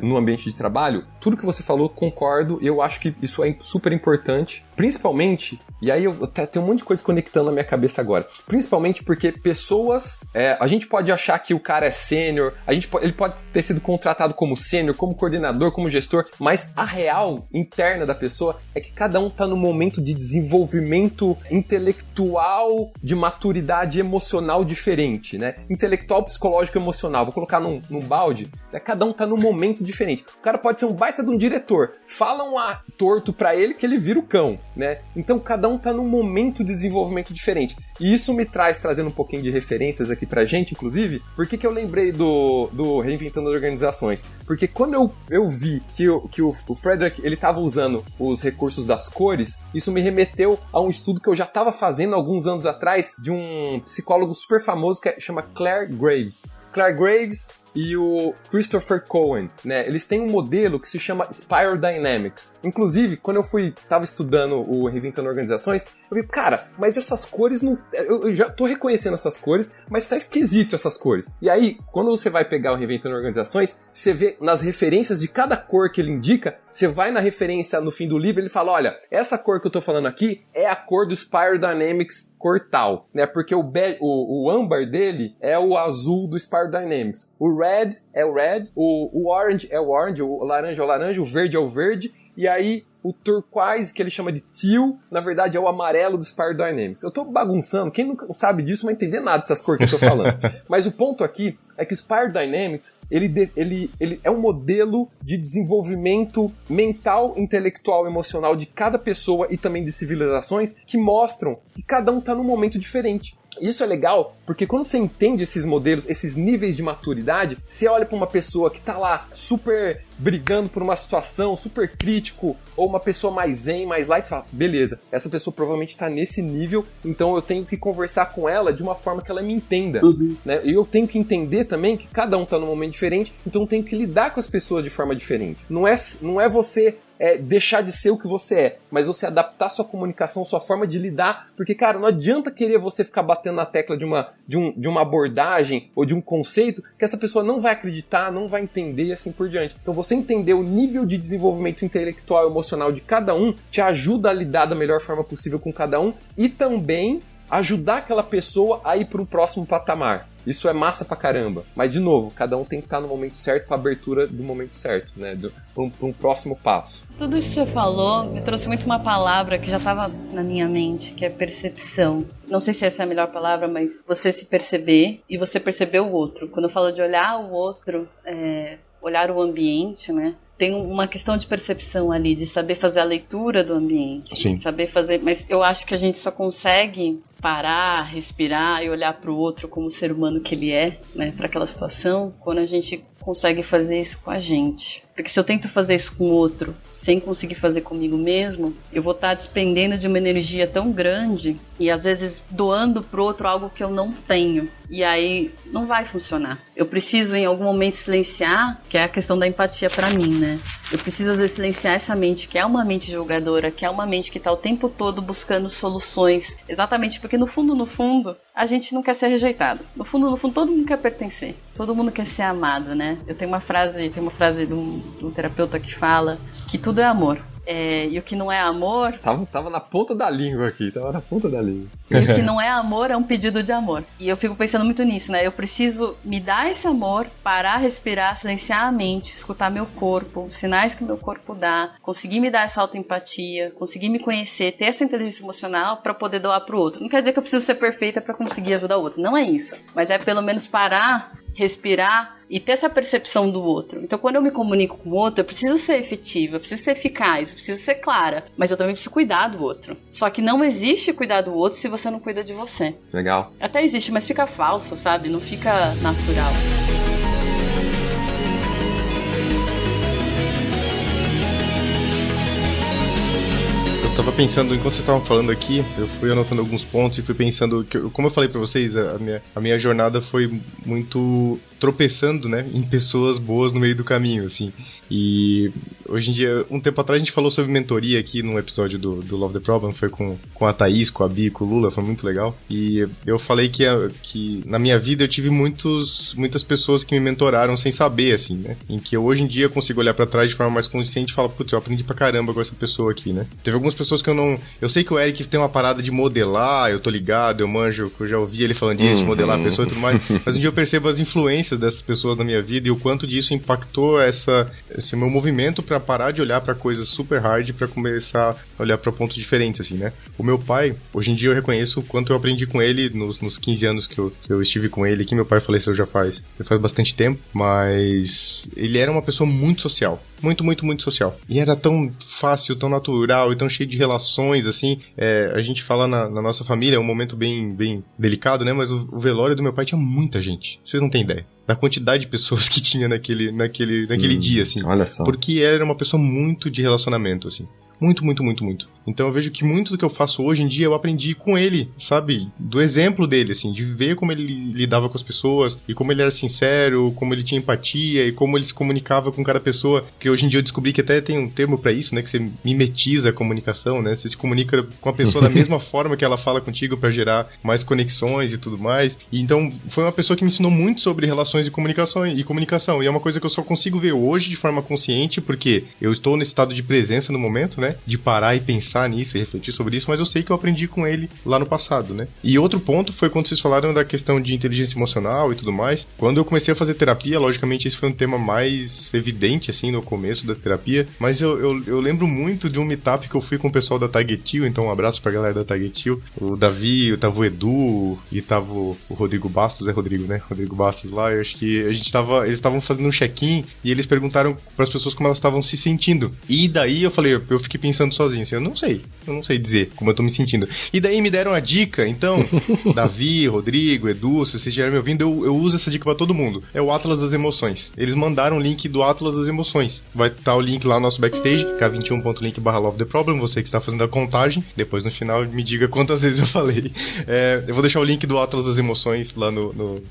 no ambiente de trabalho, tudo que você falou, concordo, eu acho que isso é super importante, principalmente, e aí eu até tenho um monte de coisa conectando na minha cabeça agora, principalmente porque pessoas, a gente pode achar que o cara é sênior, ele pode ter sido contratado como sênior, como coordenador, como gestor, mas a real interna da pessoa é que cada um tá no momento de desenvolvimento intelectual, de maturidade emocional diferente, né? Intelectual, psicológico, emocional. Vou colocar num balde, né? Cada um tá num momento diferente. O cara pode ser um baita de um diretor. Fala um torto pra ele que ele vira o cão, né? Então cada um tá num momento de desenvolvimento diferente. E isso me trazendo um pouquinho de referências aqui pra gente, inclusive, por que eu lembrei do Reinventando Organizações? Porque quando eu vi que o Frederick, ele tava usando os recursos das cores, isso me remeteu a um estudo que eu já estava fazendo alguns anos atrás, de um psicólogo super famoso que chama Clare Graves. Clare Graves e o Christopher Cohen, né? Eles têm um modelo que se chama Spiral Dynamics. Inclusive, quando eu tava estudando o Reinventando Organizações, eu vi, cara, mas essas cores não... Eu já tô reconhecendo essas cores, mas tá esquisito essas cores. E aí, quando você vai pegar o Reinventando Organizações, você vê nas referências de cada cor que ele indica, você vai na referência no fim do livro, ele fala, olha, essa cor que eu tô falando aqui é a cor do Spiral Dynamics cor tal, né? Porque o âmbar dele é o azul do Spiral Dynamics. O red é o red, o orange é o orange, o laranja é o laranja, o verde é o verde, e aí o turquoise, que ele chama de teal, na verdade é o amarelo do Spiral Dynamics. Eu tô bagunçando, quem não sabe disso não vai entender nada dessas cores que eu tô falando. Mas o ponto aqui é que o Spiral Dynamics, ele é um modelo de desenvolvimento mental, intelectual, emocional de cada pessoa e também de civilizações que mostram que cada um tá num momento diferente. Isso é legal, porque quando você entende esses modelos, esses níveis de maturidade, você olha pra uma pessoa que tá lá super brigando por uma situação, super crítico, ou uma pessoa mais zen, mais light, você fala, beleza, essa pessoa provavelmente tá nesse nível, então eu tenho que conversar com ela de uma forma que ela me entenda, né? E eu tenho que entender também que cada um tá num momento diferente, então eu tenho que lidar com as pessoas de forma diferente. Não é você deixar de ser o que você é, mas você adaptar sua comunicação, sua forma de lidar, porque, cara, não adianta querer você ficar batendo na tecla de uma abordagem ou de um conceito que essa pessoa não vai acreditar, não vai entender e assim por diante. Então você entender o nível de desenvolvimento intelectual e emocional de cada um te ajuda a lidar da melhor forma possível com cada um e também ajudar aquela pessoa a ir para o próximo patamar. Isso é massa pra caramba. Mas, de novo, cada um tem que estar no momento certo pra abertura do momento certo, né? Pra um próximo passo. Tudo isso que você falou me trouxe muito uma palavra que já estava na minha mente, que é percepção. Não sei se essa é a melhor palavra, mas você se perceber e você perceber o outro. Quando eu falo de olhar o outro, olhar o ambiente, né? Tem uma questão de percepção ali, de saber fazer a leitura do ambiente. Sim. Saber fazer, mas eu acho que a gente só consegue parar, respirar e olhar para o outro como ser humano que ele é, né, para aquela situação, quando a gente consegue fazer isso com a gente. Porque se eu tento fazer isso com o outro sem conseguir fazer comigo mesmo, eu vou estar despendendo de uma energia tão grande e às vezes doando pro outro algo que eu não tenho. E aí não vai funcionar. Eu preciso em algum momento silenciar, que é a questão da empatia pra mim, né? Eu preciso às vezes silenciar essa mente, que é uma mente julgadora, que é uma mente que tá o tempo todo buscando soluções. Exatamente porque no fundo, a gente não quer ser rejeitado. No fundo, todo mundo quer pertencer. Todo mundo quer ser amado, né? Eu tenho uma frase de um terapeuta que fala que tudo é amor. E o que não é amor... Tava na ponta da língua aqui, tava na ponta da língua. E o que não é amor é um pedido de amor. E eu fico pensando muito nisso, né? Eu preciso me dar esse amor, parar, respirar, silenciar a mente, escutar meu corpo, os sinais que meu corpo dá, conseguir me dar essa autoempatia, conseguir me conhecer, ter essa inteligência emocional pra poder doar pro outro. Não quer dizer que eu preciso ser perfeita pra conseguir ajudar o outro. Não é isso. Mas é pelo menos parar, respirar e ter essa percepção do outro. Então, quando eu me comunico com o outro, eu preciso ser efetiva, eu preciso ser eficaz, eu preciso ser clara, mas eu também preciso cuidar do outro. Só que não existe cuidar do outro se você não cuida de você. Legal. Até existe, mas fica falso, sabe? Não fica natural. Eu tava pensando, enquanto vocês estavam falando aqui, eu fui anotando alguns pontos e fui pensando, como eu falei pra vocês, a minha jornada foi muito tropeçando, né, em pessoas boas no meio do caminho, assim. E hoje em dia, um tempo atrás a gente falou sobre mentoria aqui num episódio do Love the Problem, foi com a Thaís, com a Bi, com o Lula, foi muito legal. E eu falei que na minha vida eu tive muitas pessoas que me mentoraram sem saber, assim, né, em que eu hoje em dia consigo olhar pra trás de forma mais consciente e falar, putz, eu aprendi pra caramba com essa pessoa aqui, né. Teve algumas pessoas que eu sei que o Eric tem uma parada de modelar, eu tô ligado, eu manjo, eu já ouvi ele falando disso, modelar a pessoa e tudo mais, mas um dia eu percebo as influências experiências dessas pessoas na minha vida e o quanto disso impactou esse meu movimento pra parar de olhar pra coisas super hard pra começar a olhar pra pontos diferentes, assim, né? O meu pai, hoje em dia eu reconheço o quanto eu aprendi com ele nos 15 anos que eu estive com ele, que meu pai faleceu já faz bastante tempo, mas ele era uma pessoa muito social. Muito, muito, muito social. E era tão fácil, tão natural e tão cheio de relações, assim. A gente fala na nossa família, é um momento bem, bem delicado, né? Mas o velório do meu pai tinha muita gente. Vocês não têm ideia da quantidade de pessoas que tinha naquele dia, assim. Olha só. Porque ele era uma pessoa muito de relacionamento, assim. Muito, muito, muito, muito. Então eu vejo que muito do que eu faço hoje em dia eu aprendi com ele, sabe? Do exemplo dele, assim, de ver como ele lidava com as pessoas e como ele era sincero, como ele tinha empatia e como ele se comunicava com cada pessoa. Que hoje em dia eu descobri que até tem um termo pra isso, né? Que você mimetiza a comunicação, né? Você se comunica com a pessoa da mesma forma que ela fala contigo pra gerar mais conexões e tudo mais. E então foi uma pessoa que me ensinou muito sobre relações e comunicação. E é uma coisa que eu só consigo ver hoje de forma consciente porque eu estou nesse estado de presença no momento, né? De parar e pensar nisso e refletir sobre isso, mas eu sei que eu aprendi com ele lá no passado, né? E outro ponto foi quando vocês falaram da questão de inteligência emocional e tudo mais. Quando eu comecei a fazer terapia, logicamente esse foi um tema mais evidente, assim, no começo da terapia, mas eu lembro muito de um meetup que eu fui com o pessoal da Tagetil, então um abraço pra galera da Tagetil, o Davi, tava o Edu e tava o Rodrigo Bastos, Rodrigo, né? Rodrigo Bastos lá, eu acho que eles estavam fazendo um check-in e eles perguntaram pras pessoas como elas estavam se sentindo. E daí eu falei, eu fiquei pensando sozinho, assim, eu não sei dizer como eu tô me sentindo. E daí me deram a dica, então, Davi, Rodrigo, Edu, se vocês estiverem me ouvindo, eu uso essa dica pra todo mundo. É o Atlas das Emoções. Eles mandaram o link do Atlas das Emoções. Vai estar o link lá no nosso backstage, k21.link/lovetheproblem, você que está fazendo a contagem. Depois no final me diga quantas vezes eu falei. Eu vou deixar o link do Atlas das Emoções lá no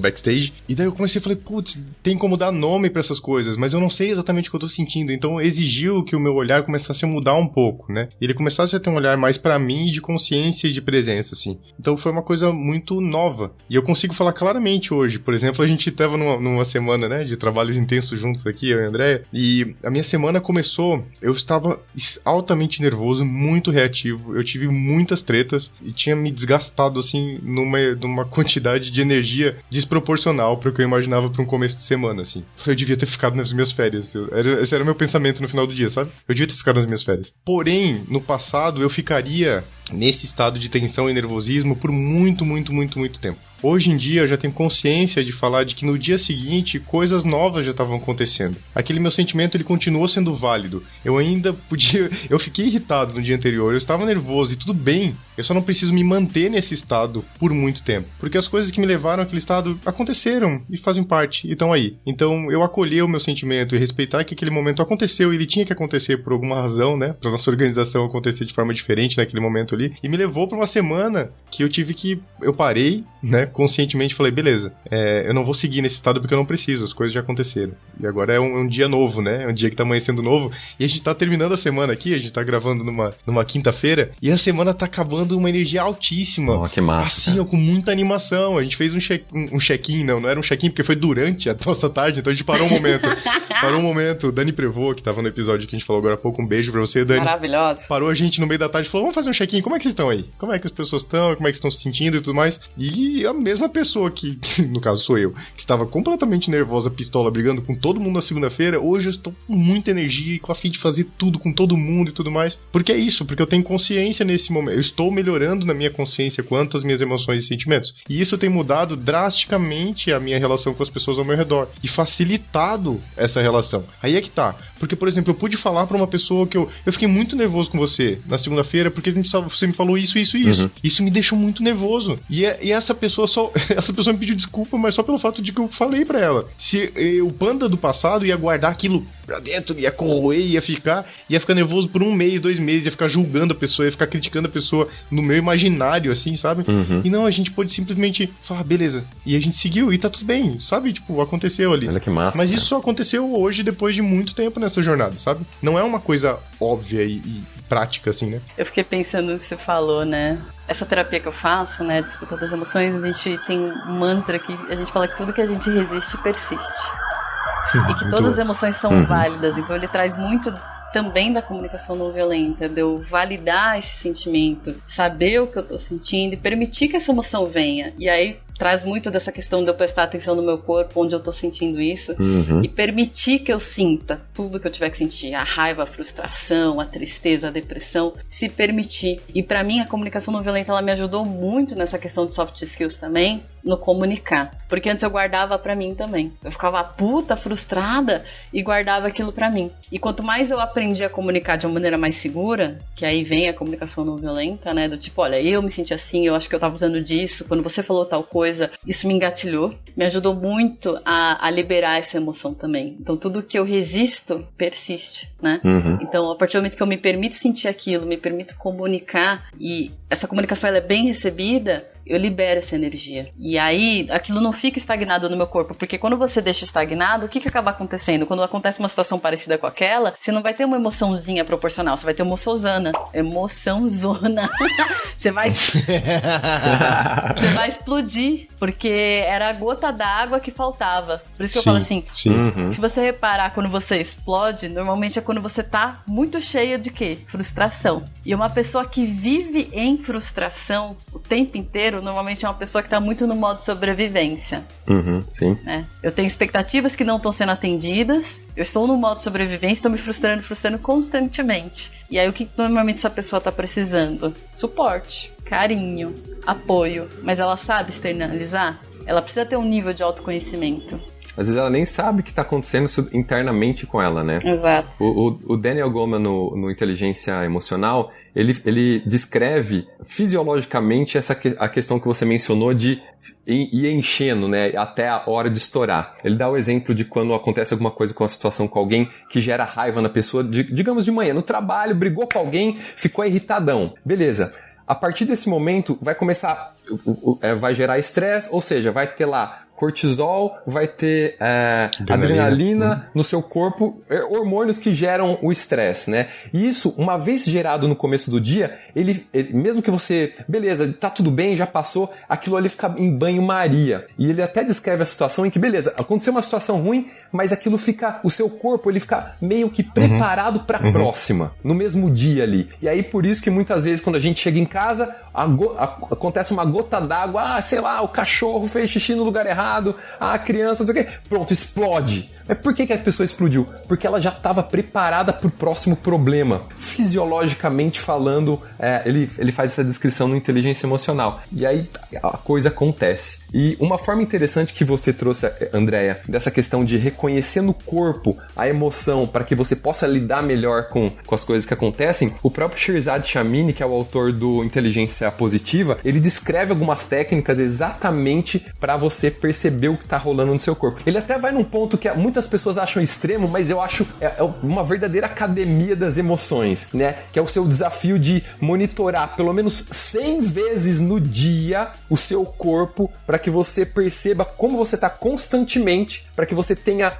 backstage. E daí eu comecei a falar, putz, tem como dar nome pra essas coisas, mas eu não sei exatamente o que eu tô sentindo. Então exigiu que o meu olhar começasse a mudar um pouco, né? E ele começasse a ter um olhar mais pra mim de consciência e de presença, assim. Então foi uma coisa muito nova. E eu consigo falar claramente hoje. Por exemplo, a gente tava numa semana, né, de trabalhos intensos juntos aqui, eu e a Andréia, e a minha semana começou, eu estava altamente nervoso, muito reativo, eu tive muitas tretas e tinha me desgastado, assim, numa quantidade de energia desproporcional para o que eu imaginava para um começo de semana, assim. Eu devia ter ficado nas minhas férias. Esse era o meu pensamento no final do dia, sabe? Eu devia ter ficado nas minhas férias. Porém, no passado, eu ficaria nesse estado de tensão e nervosismo por muito, muito, muito, muito tempo. Hoje em dia eu já tenho consciência de falar de que no dia seguinte coisas novas já estavam acontecendo. Aquele meu sentimento ele continuou sendo válido. Eu fiquei irritado no dia anterior, eu estava nervoso e tudo bem. Eu só não preciso me manter nesse estado por muito tempo. Porque as coisas que me levaram àquele estado aconteceram e fazem parte e estão aí. Então eu acolher o meu sentimento e respeitar que aquele momento aconteceu e ele tinha que acontecer por alguma razão, né? Pra nossa organização acontecer de forma diferente naquele momento ali. E me levou pra uma semana que eu parei, né? Conscientemente falei, beleza, eu não vou seguir nesse estado porque eu não preciso, as coisas já aconteceram. E agora é um dia novo, né? É um dia que tá amanhecendo novo. E a gente tá terminando a semana aqui, a gente tá gravando numa quinta-feira, e a semana tá acabando uma energia altíssima. Oh, que massa. Assim, ó, com muita animação. A gente fez um check-in, não era um check-in, porque foi durante a nossa tarde, então a gente parou um momento. Parou um momento. Dani Prevô, que tava no episódio que a gente falou agora há pouco, um beijo pra você, Dani. Maravilhosa. Parou a gente no meio da tarde e falou, vamos fazer um check-in, como é que vocês estão aí? Como é que as pessoas estão? Como é que estão se sentindo e tudo mais? E a mesma pessoa que no caso sou eu, que estava completamente nervosa, pistola, brigando com todo mundo na segunda-feira, hoje eu estou com muita energia e com a fim de fazer tudo com todo mundo e tudo mais. Porque é isso, porque eu tenho consciência nesse momento. Eu estou melhorando na minha consciência quanto às minhas emoções e sentimentos. E isso tem mudado drasticamente a minha relação com as pessoas ao meu redor. E facilitado essa relação. Aí é que tá. Porque, por exemplo, eu pude falar pra uma pessoa que eu fiquei muito nervoso com você na segunda-feira porque você me falou isso, isso e isso. Uhum. Isso me deixou muito nervoso. E essa pessoa me pediu desculpa, mas só pelo fato de que eu falei pra ela. Se o Panda do passado ia guardar aquilo pra dentro, ia corroer, ia ficar nervoso por 1 mês, 2 meses, ia ficar julgando a pessoa, ia ficar criticando a pessoa no meu imaginário, assim, sabe? Uhum. E não, a gente pôde simplesmente falar, beleza. E a gente seguiu e tá tudo bem, sabe? Tipo, aconteceu ali. Olha que massa. Mas isso só aconteceu hoje, depois de muito tempo nessa jornada, sabe? Não é uma coisa óbvia e prática, assim, né? Eu fiquei pensando no que você falou, né? Essa terapia que eu faço, né, de escuta das emoções, a gente tem um mantra que a gente fala que tudo que a gente resiste persiste. E que todas as emoções são válidas. Então ele traz muito também da comunicação não violenta, de eu validar esse sentimento, saber o que eu tô sentindo e permitir que essa emoção venha. E aí traz muito dessa questão de eu prestar atenção no meu corpo, onde eu tô sentindo isso, e permitir que eu sinta tudo que eu tiver que sentir, a raiva, a frustração, a tristeza, a depressão, se permitir. E pra mim, a comunicação não violenta, ela me ajudou muito nessa questão de soft skills também, no comunicar. Porque antes eu guardava pra mim também. Eu ficava puta, frustrada e guardava aquilo pra mim. E quanto mais eu aprendi a comunicar de uma maneira mais segura, que aí vem a comunicação não violenta, né? Do tipo, olha, eu me senti assim, eu acho que eu tava usando disso, quando você falou tal coisa, isso me engatilhou. Me ajudou muito a liberar essa emoção também. Então tudo que eu resisto, persiste, né? Então, a partir do momento que eu me permito sentir aquilo, me permito comunicar, e essa comunicação ela é bem recebida, eu libero essa energia. E aí, aquilo não fica estagnado no meu corpo, porque quando você deixa estagnado, o que acaba acontecendo? Quando acontece uma situação parecida com aquela, você não vai ter uma emoçãozinha proporcional, você vai ter uma emoçãozona. Você vai explodir, porque era a gota d'água que faltava. Por isso que eu falo assim, se você reparar, quando você explode, normalmente é quando você tá muito cheia de quê? Frustração. E uma pessoa que vive em frustração o tempo inteiro, normalmente é uma pessoa que tá muito no modo sobrevivência. Sim. Né? Eu tenho expectativas que não estão sendo atendidas, eu estou no modo sobrevivência, estou me frustrando constantemente. E aí o que normalmente essa pessoa tá precisando? Suporte, carinho, apoio. Mas ela sabe externalizar? Ela precisa ter um nível de autoconhecimento. Às vezes ela nem sabe o que está acontecendo internamente com ela, né? Exato. O Daniel Goleman, no Inteligência Emocional, ele descreve fisiologicamente a questão que você mencionou de ir enchendo, né? Até a hora de estourar. Ele dá o exemplo de quando acontece alguma coisa com a situação com alguém que gera raiva na pessoa, digamos de manhã, no trabalho, brigou com alguém, ficou irritadão. Beleza. A partir desse momento, vai começar, vai gerar estresse, ou seja, vai ter lá cortisol, vai ter adrenalina no seu corpo, hormônios que geram o estresse, né? E isso, uma vez gerado no começo do dia, ele mesmo que você, beleza, tá tudo bem, já passou, aquilo ali fica em banho-maria. E ele até descreve a situação em que, beleza, aconteceu uma situação ruim, mas aquilo fica, o seu corpo, ele fica meio que preparado pra próxima, no mesmo dia ali. E aí, por isso que muitas vezes, quando a gente chega em casa, acontece uma gota d'água, sei lá, o cachorro fez xixi no lugar errado, a criança, não sei o quê, pronto, explode. Mas por que a pessoa explodiu? Porque ela já estava preparada para o próximo problema. Fisiologicamente falando, ele faz essa descrição no Inteligência Emocional. E aí a coisa acontece. E uma forma interessante que você trouxe, Andréia, dessa questão de reconhecer no corpo a emoção para que você possa lidar melhor com as coisas que acontecem, o próprio Shirzad Chamine, que é o autor do Inteligência Positiva, ele descreve algumas técnicas exatamente para você perceber o que está rolando no seu corpo. Ele até vai num ponto que muitas pessoas acham extremo, mas eu acho uma verdadeira academia das emoções, né? Que é o seu desafio de monitorar pelo menos 100 vezes no dia o seu corpo para que você perceba como você está constantemente, para que você tenha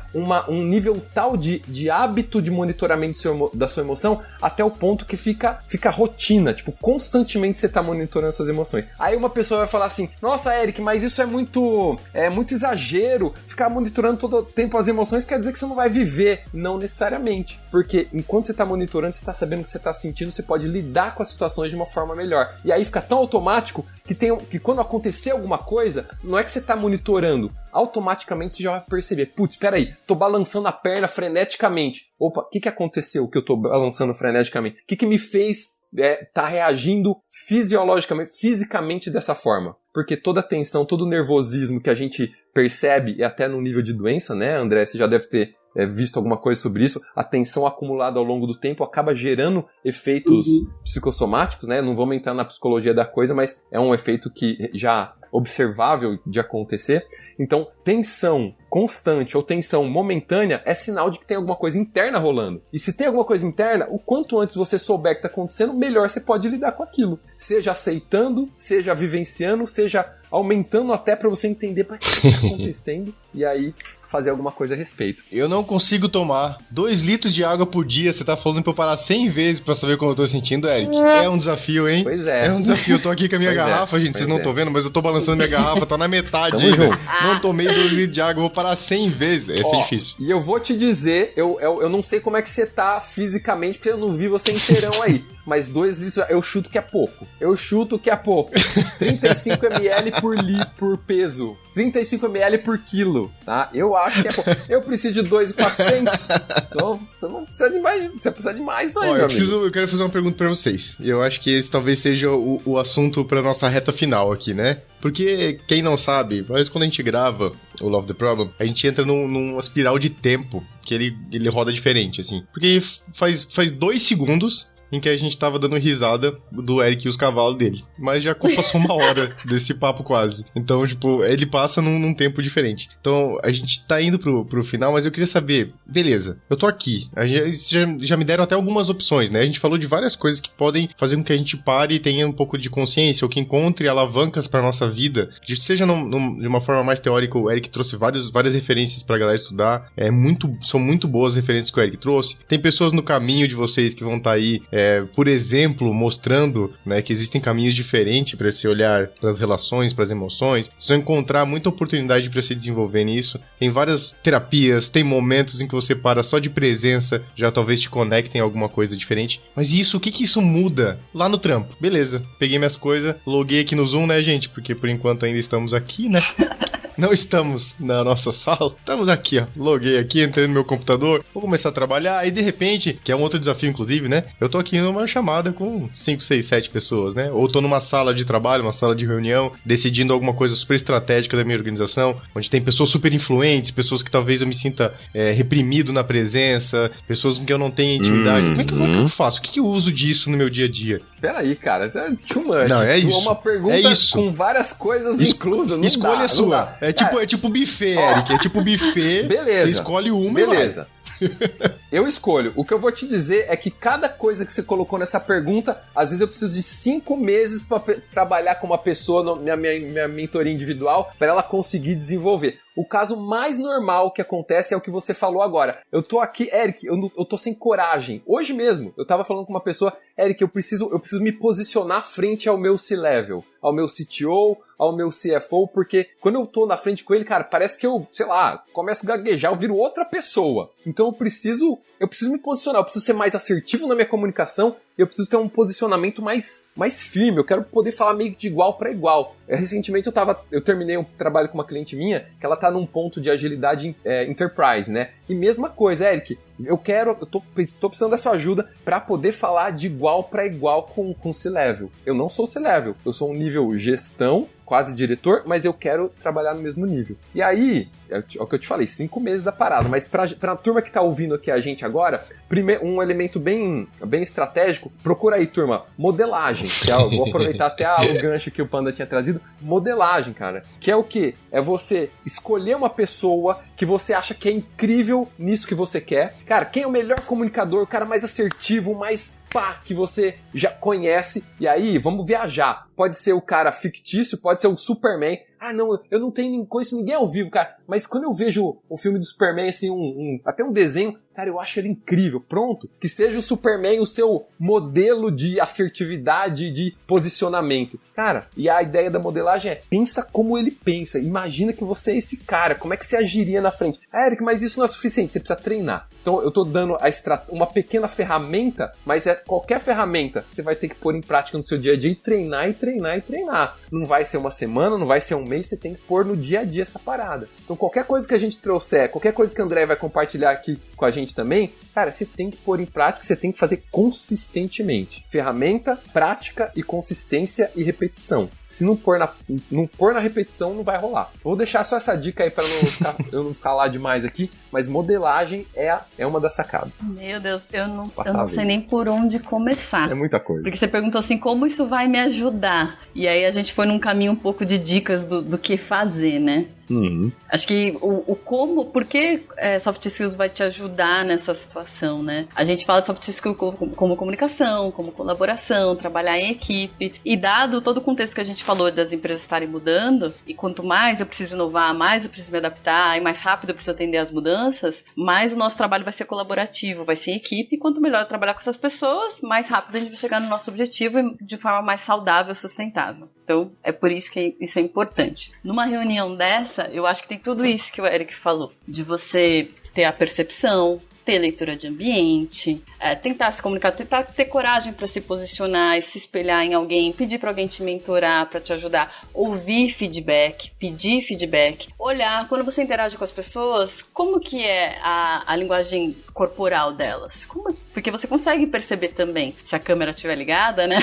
um nível tal de hábito de monitoramento da sua emoção até o ponto que fica rotina, tipo, constantemente você está monitorando suas emoções. Aí uma pessoa vai falar assim, nossa, Eric, mas isso é muito exagero, ficar monitorando todo o tempo as emoções quer dizer que você não vai viver. Não necessariamente, porque enquanto você está monitorando, você está sabendo o que você está sentindo, você pode lidar com as situações de uma forma melhor. E aí fica tão automático que quando acontecer alguma coisa, não é que você está monitorando, automaticamente você já vai perceber, putz, espera aí, tô balançando a perna freneticamente. Opa, o que aconteceu que eu tô balançando freneticamente? O que me fez tá reagindo fisicamente dessa forma? Porque toda a tensão, todo o nervosismo que a gente percebe, e até no nível de doença, né, André, você já deve ter visto alguma coisa sobre isso, a tensão acumulada ao longo do tempo acaba gerando efeitos psicossomáticos, né? Não vamos entrar na psicologia da coisa, mas é um efeito que já observável de acontecer. Então, tensão constante ou tensão momentânea é sinal de que tem alguma coisa interna rolando. E se tem alguma coisa interna, o quanto antes você souber que está acontecendo, melhor você pode lidar com aquilo. Seja aceitando, seja vivenciando, seja aumentando até para você entender para que está acontecendo. E aí fazer alguma coisa a respeito. Eu não consigo tomar 2 litros de água por dia. Você tá falando pra eu parar 100 vezes pra saber como eu tô sentindo, Eric. É um desafio, hein? Pois é. É um desafio. Eu tô aqui com a minha garrafa, gente. Vocês não estão vendo, mas eu tô balançando minha garrafa. Tá na metade ainda. Não tomei 2 litros de água. Vou parar 100 vezes. Esse é difícil. E eu vou te dizer, eu não sei como é que você tá fisicamente, porque eu não vi você inteirão aí. mas 2 litros eu chuto que é pouco. 35 ml por peso. 35 ml por quilo, tá? Eu acho que é pouco. Eu preciso de 2.400. Então, você não precisa de mais. Você precisa de mais aí, eu quero fazer uma pergunta pra vocês. Eu acho que esse talvez seja o assunto pra nossa reta final aqui, né? Porque, quem não sabe, mas quando a gente grava o Love the Problem, a gente entra numa espiral de tempo que ele roda diferente, assim. Porque faz 2 segundos em que a gente tava dando risada do Eric e os cavalos dele. Mas já passou 1 hora desse papo quase. Então, tipo, ele passa num tempo diferente. Então, a gente tá indo pro final, mas eu queria saber, beleza, eu tô aqui. Já me deram até algumas opções, né? A gente falou de várias coisas que podem fazer com que a gente pare e tenha um pouco de consciência, ou que encontre alavancas pra nossa vida. Seja de uma forma mais teórica, o Eric trouxe várias referências pra galera estudar. São muito boas as referências que o Eric trouxe. Tem pessoas no caminho de vocês que vão estar aí, por exemplo, mostrando, né, que existem caminhos diferentes para se olhar para as relações, para as emoções. Vocês vão encontrar muita oportunidade para se desenvolver nisso. Tem várias terapias, tem momentos em que você para só de presença, já talvez te conectem a alguma coisa diferente. Mas isso, o que isso muda lá no trampo? Beleza, peguei minhas coisas, loguei aqui no Zoom, né, gente? Porque por enquanto ainda estamos aqui, né? Não estamos na nossa sala, estamos aqui, ó. Loguei aqui, entrei no meu computador, vou começar a trabalhar e de repente, que é um outro desafio inclusive, né? Eu tô aqui numa chamada com 5, 6, 7 pessoas, né? Ou tô numa sala de trabalho, uma sala de reunião, decidindo alguma coisa super estratégica da minha organização, onde tem pessoas super influentes, pessoas que talvez eu me sinta reprimido na presença, pessoas com que eu não tenho intimidade. Como é que eu faço? O que eu uso disso no meu dia a dia? Peraí, cara, isso é too much. Não, é isso. Uma pergunta com várias coisas inclusas. Escolha a sua. É tipo buffet, Eric. É tipo buffet. Beleza. Você escolhe uma beleza. E vai. Eu escolho. O que eu vou te dizer é que cada coisa que você colocou nessa pergunta, às vezes eu preciso de 5 meses pra trabalhar com uma pessoa na minha mentoria individual para ela conseguir desenvolver. O caso mais normal que acontece é o que você falou agora. Eu tô aqui, Eric, eu tô sem coragem. Hoje mesmo, eu tava falando com uma pessoa, Eric, eu preciso me posicionar frente ao meu C-Level, ao meu CTO, ao meu CFO, porque quando eu tô na frente com ele, cara, parece que eu, sei lá, começo a gaguejar, eu viro outra pessoa. Então eu preciso me posicionar, eu preciso ser mais assertivo na minha comunicação, eu preciso ter um posicionamento mais firme, eu quero poder falar meio de igual para igual. Recentemente eu terminei um trabalho com uma cliente minha, que ela tá num ponto de agilidade enterprise, né? E mesma coisa, Eric, eu tô precisando da sua ajuda para poder falar de igual para igual com C-Level. Eu não sou C-Level, eu sou um nível gestão, quase diretor, mas eu quero trabalhar no mesmo nível. E aí, é o que eu te falei, 5 meses da parada, mas pra turma que tá ouvindo aqui a gente agora, um elemento bem estratégico, procura aí, turma, modelagem, que eu vou aproveitar até o gancho que o Panda tinha trazido, modelagem, cara, que é o quê? É você escolher uma pessoa que você acha que é incrível nisso que você quer. Cara, quem é o melhor comunicador, o cara mais assertivo, mais que você já conhece, e aí, vamos viajar. Pode ser o cara fictício, pode ser o Superman. Ah, não, eu não conheço ninguém ao vivo, cara. Mas quando eu vejo o filme do Superman, assim, até um desenho, cara, eu acho ele incrível. Pronto. Que seja o Superman o seu modelo de assertividade, de posicionamento. Cara, e a ideia da modelagem é, pensa como ele pensa. Imagina que você é esse cara. Como é que você agiria na frente? Ah, Eric, mas isso não é suficiente. Você precisa treinar. Então, eu tô dando uma pequena ferramenta, mas qualquer ferramenta você vai ter que pôr em prática no seu dia a dia e treinar, e treinar, e treinar. Não vai ser uma semana, não vai ser um mês, você tem que pôr no dia a dia essa parada. Então, qualquer coisa que a gente trouxer, qualquer coisa que o André vai compartilhar aqui com a gente também, cara, você tem que pôr em prática, você tem que fazer consistentemente. Ferramenta, prática e consistência e repetição. Se não pôr na repetição, não vai rolar. Eu vou deixar só essa dica aí para eu não ficar lá demais aqui, mas modelagem é uma das sacadas. Meu Deus, eu não sei nem por onde começar. É muita coisa. Porque você perguntou assim, como isso vai me ajudar? E aí a gente foi num caminho um pouco de dicas do que fazer, né? Uhum. Acho que o como, por que soft skills vai te ajudar nessa situação, né? A gente fala de soft skills como comunicação, como colaboração, trabalhar em equipe, e dado todo o contexto que a gente falou das empresas estarem mudando, e quanto mais eu preciso inovar, mais eu preciso me adaptar, e mais rápido eu preciso atender as mudanças, mais o nosso trabalho vai ser colaborativo, vai ser em equipe, e quanto melhor eu trabalhar com essas pessoas, mais rápido a gente vai chegar no nosso objetivo e de forma mais saudável e sustentável. Então, é por isso que isso é importante. Numa reunião dessa, eu acho que tem tudo isso que o Eric falou, de você ter a percepção, ter leitura de ambiente, tentar se comunicar, tentar ter coragem para se posicionar e se espelhar em alguém, pedir para alguém te mentorar, para te ajudar, ouvir feedback, pedir feedback, olhar, quando você interage com as pessoas, como que é a linguagem corporal delas? Porque você consegue perceber também, se a câmera estiver ligada, né?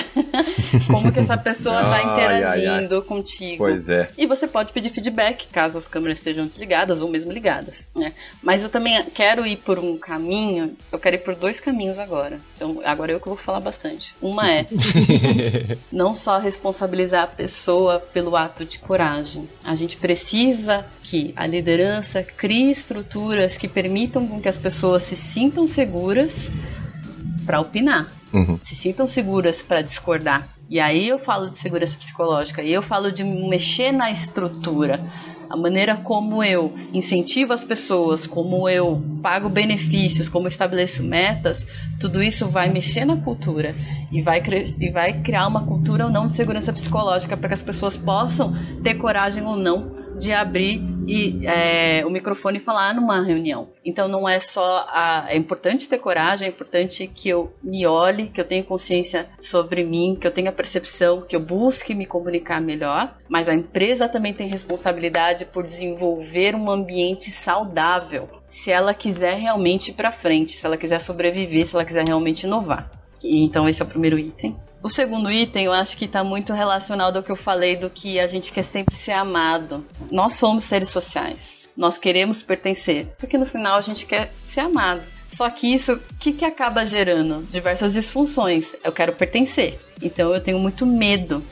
Como que essa pessoa está interagindo contigo. Pois é. E você pode pedir feedback, caso as câmeras estejam desligadas ou mesmo ligadas, né? Mas eu também quero ir por um caminho, eu quero ir por 2 caminhos agora. Então, agora eu que vou falar bastante. Uma é não só responsabilizar a pessoa pelo ato de coragem. A gente precisa que a liderança crie estruturas que permitam com que as pessoas se sintam seguras para opinar, se sintam seguras para discordar. E aí eu falo de segurança psicológica, e eu falo de mexer na estrutura. A maneira como eu incentivo as pessoas, como eu pago benefícios, como eu estabeleço metas, tudo isso vai mexer na cultura e vai criar uma cultura ou não de segurança psicológica para que as pessoas possam ter coragem ou não de abrir o microfone e falar numa reunião. Então não é só é importante ter coragem, é importante que eu me olhe, que eu tenha consciência sobre mim, que eu tenha percepção, que eu busque me comunicar melhor, mas a empresa também tem responsabilidade por desenvolver um ambiente saudável, se ela quiser realmente ir para frente, se ela quiser sobreviver, se ela quiser realmente inovar. Então esse é o primeiro item. O segundo item, eu acho que está muito relacionado ao que eu falei do que a gente quer sempre ser amado. Nós somos seres sociais. Nós queremos pertencer, porque no final a gente quer ser amado. Só que isso, o que acaba gerando? Diversas disfunções. Eu quero pertencer. Então eu tenho muito medo.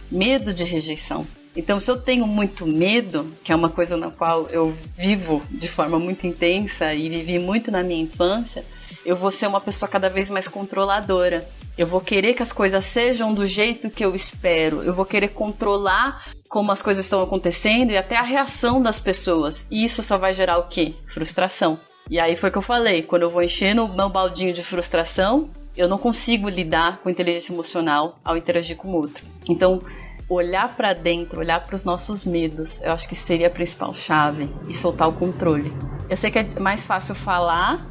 Medo de rejeição. Então, se eu tenho muito medo, que é uma coisa na qual eu vivo de forma muito intensa e vivi muito na minha infância, eu vou ser uma pessoa cada vez mais controladora. Eu vou querer que as coisas sejam do jeito que eu espero. Eu vou querer controlar como as coisas estão acontecendo e até a reação das pessoas. E isso só vai gerar o quê? Frustração. E aí foi o que eu falei. Quando eu vou encher no meu baldinho de frustração, eu não consigo lidar com inteligência emocional ao interagir com o outro. Então, olhar pra dentro, olhar pros nossos medos, eu acho que seria a principal chave. E soltar o controle. Eu sei que é mais fácil falar...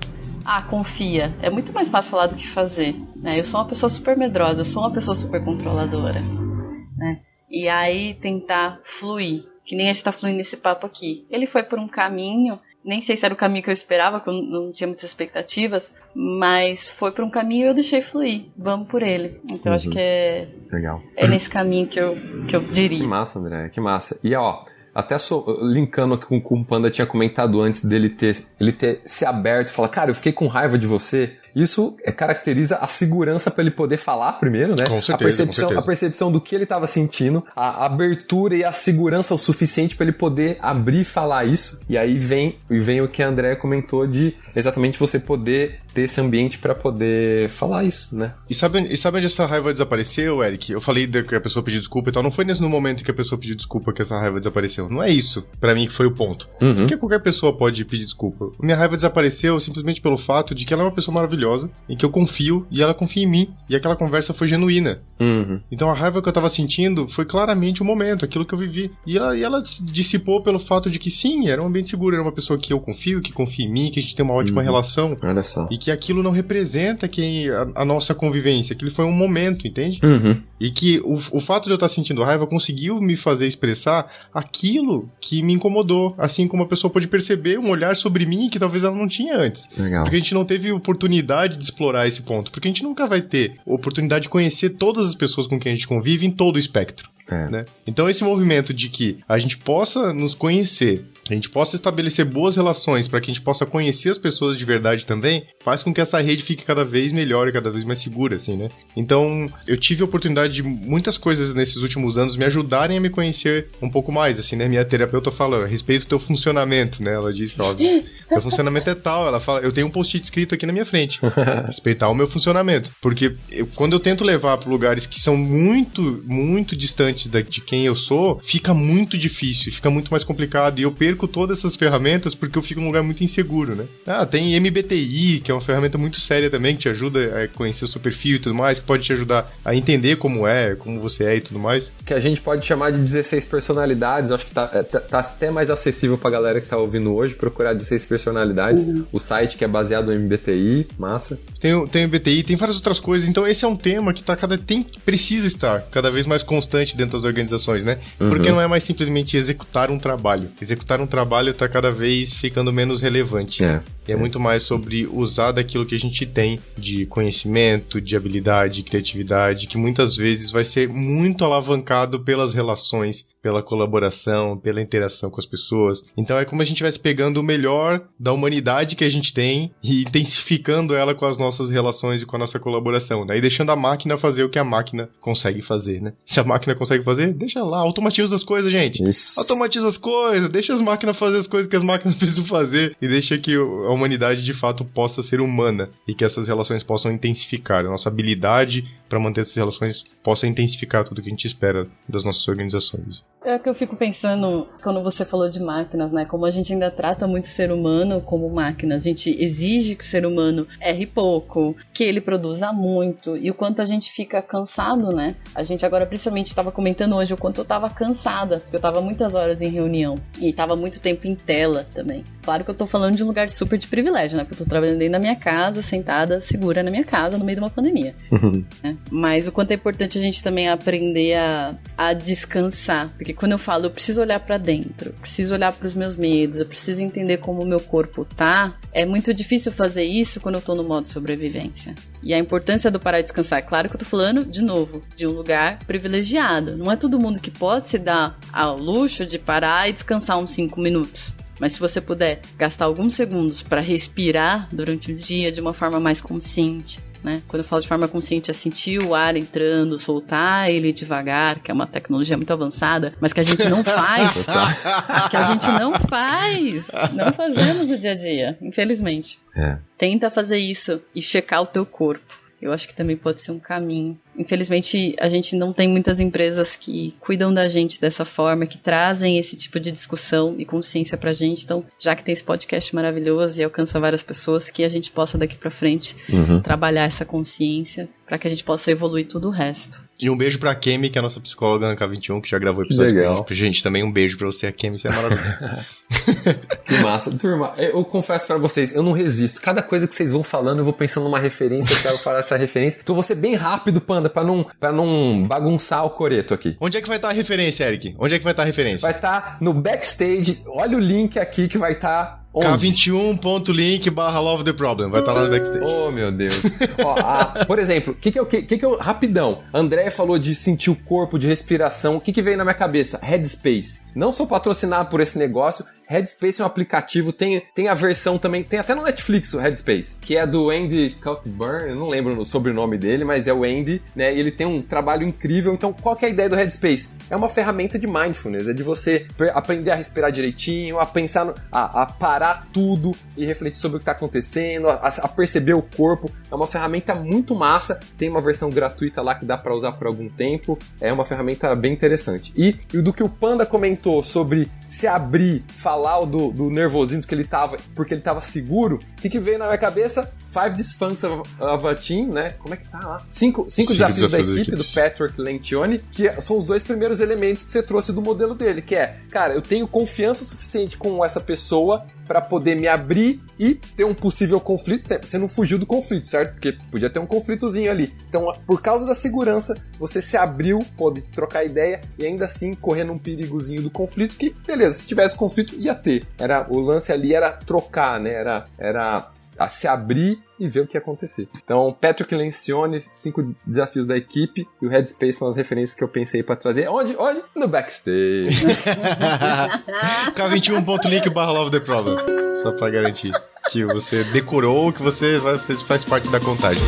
confia. É muito mais fácil falar do que fazer, né? Eu sou uma pessoa super medrosa, eu sou uma pessoa super controladora, né? E aí tentar fluir, que nem a gente tá fluindo nesse papo aqui. Ele foi por um caminho, nem sei se era o caminho que eu esperava, que eu não tinha muitas expectativas, mas foi por um caminho e eu deixei fluir. Vamos por ele. Então acho que legal. É nesse caminho que eu diria. Que massa, André, que massa. E até linkando com o que o Panda tinha comentado antes dele ter se aberto e falar, cara, eu fiquei com raiva de você. Isso caracteriza a segurança para ele poder falar primeiro, né? Com certeza, a percepção do que ele estava sentindo, a abertura e a segurança o suficiente para ele poder abrir e falar isso. E aí vem o que a Andrea comentou de exatamente você poder ter esse ambiente para poder falar isso, né? E sabe onde essa raiva desapareceu, Eric? Eu falei que a pessoa pediu desculpa e tal. Não foi no momento que a pessoa pediu desculpa que essa raiva desapareceu. Não é isso, pra mim, que foi o ponto. Porque qualquer pessoa pode pedir desculpa. Minha raiva desapareceu simplesmente pelo fato de que ela é uma pessoa maravilhosa, em que eu confio e ela confia em mim. E aquela conversa foi genuína. Então a raiva que eu tava sentindo foi claramente o momento, aquilo que eu vivi. E ela dissipou pelo fato de que sim, era um ambiente seguro, era uma pessoa que eu confio, que confia em mim, que a gente tem uma ótima relação. Olha só. E que aquilo não representa a nossa convivência, aquilo foi um momento, entende? E que o fato de eu estar sentindo raiva conseguiu me fazer expressar aquilo que me incomodou, assim como a pessoa pode perceber um olhar sobre mim que talvez ela não tinha antes. Legal. Porque a gente não teve oportunidade de explorar esse ponto, porque a gente nunca vai ter oportunidade de conhecer todas as pessoas com quem a gente convive em todo o espectro. Né? Então esse movimento de que a gente possa nos conhecer, a gente possa estabelecer boas relações para que a gente possa conhecer as pessoas de verdade também, faz com que essa rede fique cada vez melhor e cada vez mais segura, assim, né? Então, eu tive a oportunidade de muitas coisas nesses últimos anos me ajudarem a me conhecer um pouco mais, assim, né? Minha terapeuta fala, respeito o teu funcionamento, né? Ela diz que, ó, teu funcionamento é tal, ela fala, eu tenho um post-it escrito aqui na minha frente, respeitar o meu funcionamento, porque quando eu tento levar para lugares que são muito, muito distantes de quem eu sou, fica muito difícil, fica muito mais complicado, e eu perco perco todas essas ferramentas porque eu fico num lugar muito inseguro, né? Tem MBTI, que é uma ferramenta muito séria também, que te ajuda a conhecer o seu perfil e tudo mais, que pode te ajudar a entender como você é e tudo mais. Que a gente pode chamar de 16 personalidades, acho que tá até mais acessível pra galera que tá ouvindo hoje, procurar 16 personalidades, o site que é baseado no MBTI, massa. Tem o MBTI, tem várias outras coisas, então esse é um tema que precisa estar cada vez mais constante dentro das organizações, né? Porque não é mais simplesmente executar um trabalho. Executar um trabalho tá cada vez ficando menos relevante. E é muito mais sobre usar daquilo que a gente tem de conhecimento, de habilidade, de criatividade, que muitas vezes vai ser muito alavancado pelas relações, pela colaboração, pela interação com as pessoas. Então é como a gente estivesse pegando o melhor da humanidade que a gente tem e intensificando ela com as nossas relações e com a nossa colaboração, né? E deixando a máquina fazer o que a máquina consegue fazer, né? Se a máquina consegue fazer, deixa lá, automatiza as coisas, gente. Isso. Automatiza as coisas, deixa as máquinas fazer as coisas que as máquinas precisam fazer e deixa que a humanidade de fato possa ser humana e que essas relações possam intensificar. A nossa habilidade para manter essas relações possa intensificar tudo que a gente espera das nossas organizações. É o que eu fico pensando quando você falou de máquinas, né? Como a gente ainda trata muito o ser humano como máquina. A gente exige que o ser humano erre pouco, que ele produza muito e o quanto a gente fica cansado, né? A gente agora principalmente estava comentando hoje o quanto eu estava cansada, porque eu estava muitas horas em reunião e estava muito tempo em tela também. Claro que eu tô falando de um lugar super de privilégio, né? Porque eu tô trabalhando dentro da minha casa, sentada, segura na minha casa, no meio de uma pandemia. Né? Mas o quanto é importante a gente também aprender a descansar, porque quando eu falo, eu preciso olhar pra dentro, eu preciso olhar pros meus medos, eu preciso entender como o meu corpo tá, é muito difícil fazer isso quando eu tô no modo sobrevivência. E a importância do parar e descansar, é claro que eu tô falando, de novo, de um lugar privilegiado. Não é todo mundo que pode se dar ao luxo de parar e descansar uns 5 minutos. Mas se você puder gastar alguns segundos para respirar durante o dia de uma forma mais consciente, né? Quando eu falo de forma consciente, é sentir o ar entrando, soltar ele devagar, que é uma tecnologia muito avançada, mas que a gente não faz. Que a gente não faz. Não fazemos no dia a dia, infelizmente. Tenta fazer isso e checar o teu corpo. Eu acho que também pode ser um caminho. Infelizmente, a gente não tem muitas empresas que cuidam da gente dessa forma, que trazem esse tipo de discussão e consciência pra gente. Então, já que tem esse podcast maravilhoso e alcança várias pessoas, que a gente possa daqui pra frente trabalhar essa consciência para que a gente possa evoluir tudo o resto. E um beijo pra Kemi, que é a nossa psicóloga na K21, que já gravou o episódio com a gente. Também um beijo pra você, a Kemi, você é maravilhosa. Que massa. Turma, eu confesso pra vocês, eu não resisto. Cada coisa que vocês vão falando, eu vou pensando numa referência, eu quero falar essa referência. Então, vou ser bem rápido, Panda, pra não bagunçar o coreto aqui. Onde é que vai estar a referência, Eric? Onde é que vai estar a referência? Vai estar no backstage. Olha o link aqui que vai estar... K21.link/Love the Problem. Vai estar lá no backstage. Oh, meu Deus. Ó, por exemplo, que eu... Rapidão. André falou de sentir o corpo, de respiração. O que veio na minha cabeça? Headspace. Não sou patrocinado por esse negócio. Headspace é um aplicativo, tem a versão também, tem até no Netflix o Headspace, que é do Andy Cockburn, eu não lembro o sobrenome dele, mas é o Andy, né, e ele tem um trabalho incrível. Então, qual que é a ideia do Headspace? É uma ferramenta de mindfulness, é de você aprender a respirar direitinho, a pensar, a parar tudo e refletir sobre o que está acontecendo, a perceber o corpo. É uma ferramenta muito massa, tem uma versão gratuita lá que dá para usar por algum tempo, é uma ferramenta bem interessante. E do que o Panda comentou sobre se abrir, falar do nervosismo que ele tava, porque ele tava seguro, o que veio na minha cabeça? 5 Dysfunctions of a Team, né? Como é que tá lá? 5 desafios da equipe, do Patrick Lencioni, que são os 2 primeiros elementos que você trouxe do modelo dele, que é, cara, eu tenho confiança o suficiente com essa pessoa para poder me abrir e ter um possível conflito. Você não fugiu do conflito, certo? Porque podia ter um conflitozinho ali. Então, por causa da segurança, você se abriu, pode trocar ideia e ainda assim correr num perigozinho do conflito, que, beleza, se tivesse conflito, ia ter. O lance ali era trocar, né? Era se abrir e ver o que ia acontecer. Então, Patrick Lencioni, 5 desafios da equipe, e o Headspace são as referências que eu pensei pra trazer. Onde? No backstage. K21.link/Love the Problem. Só pra garantir que você decorou, que você faz parte da contagem.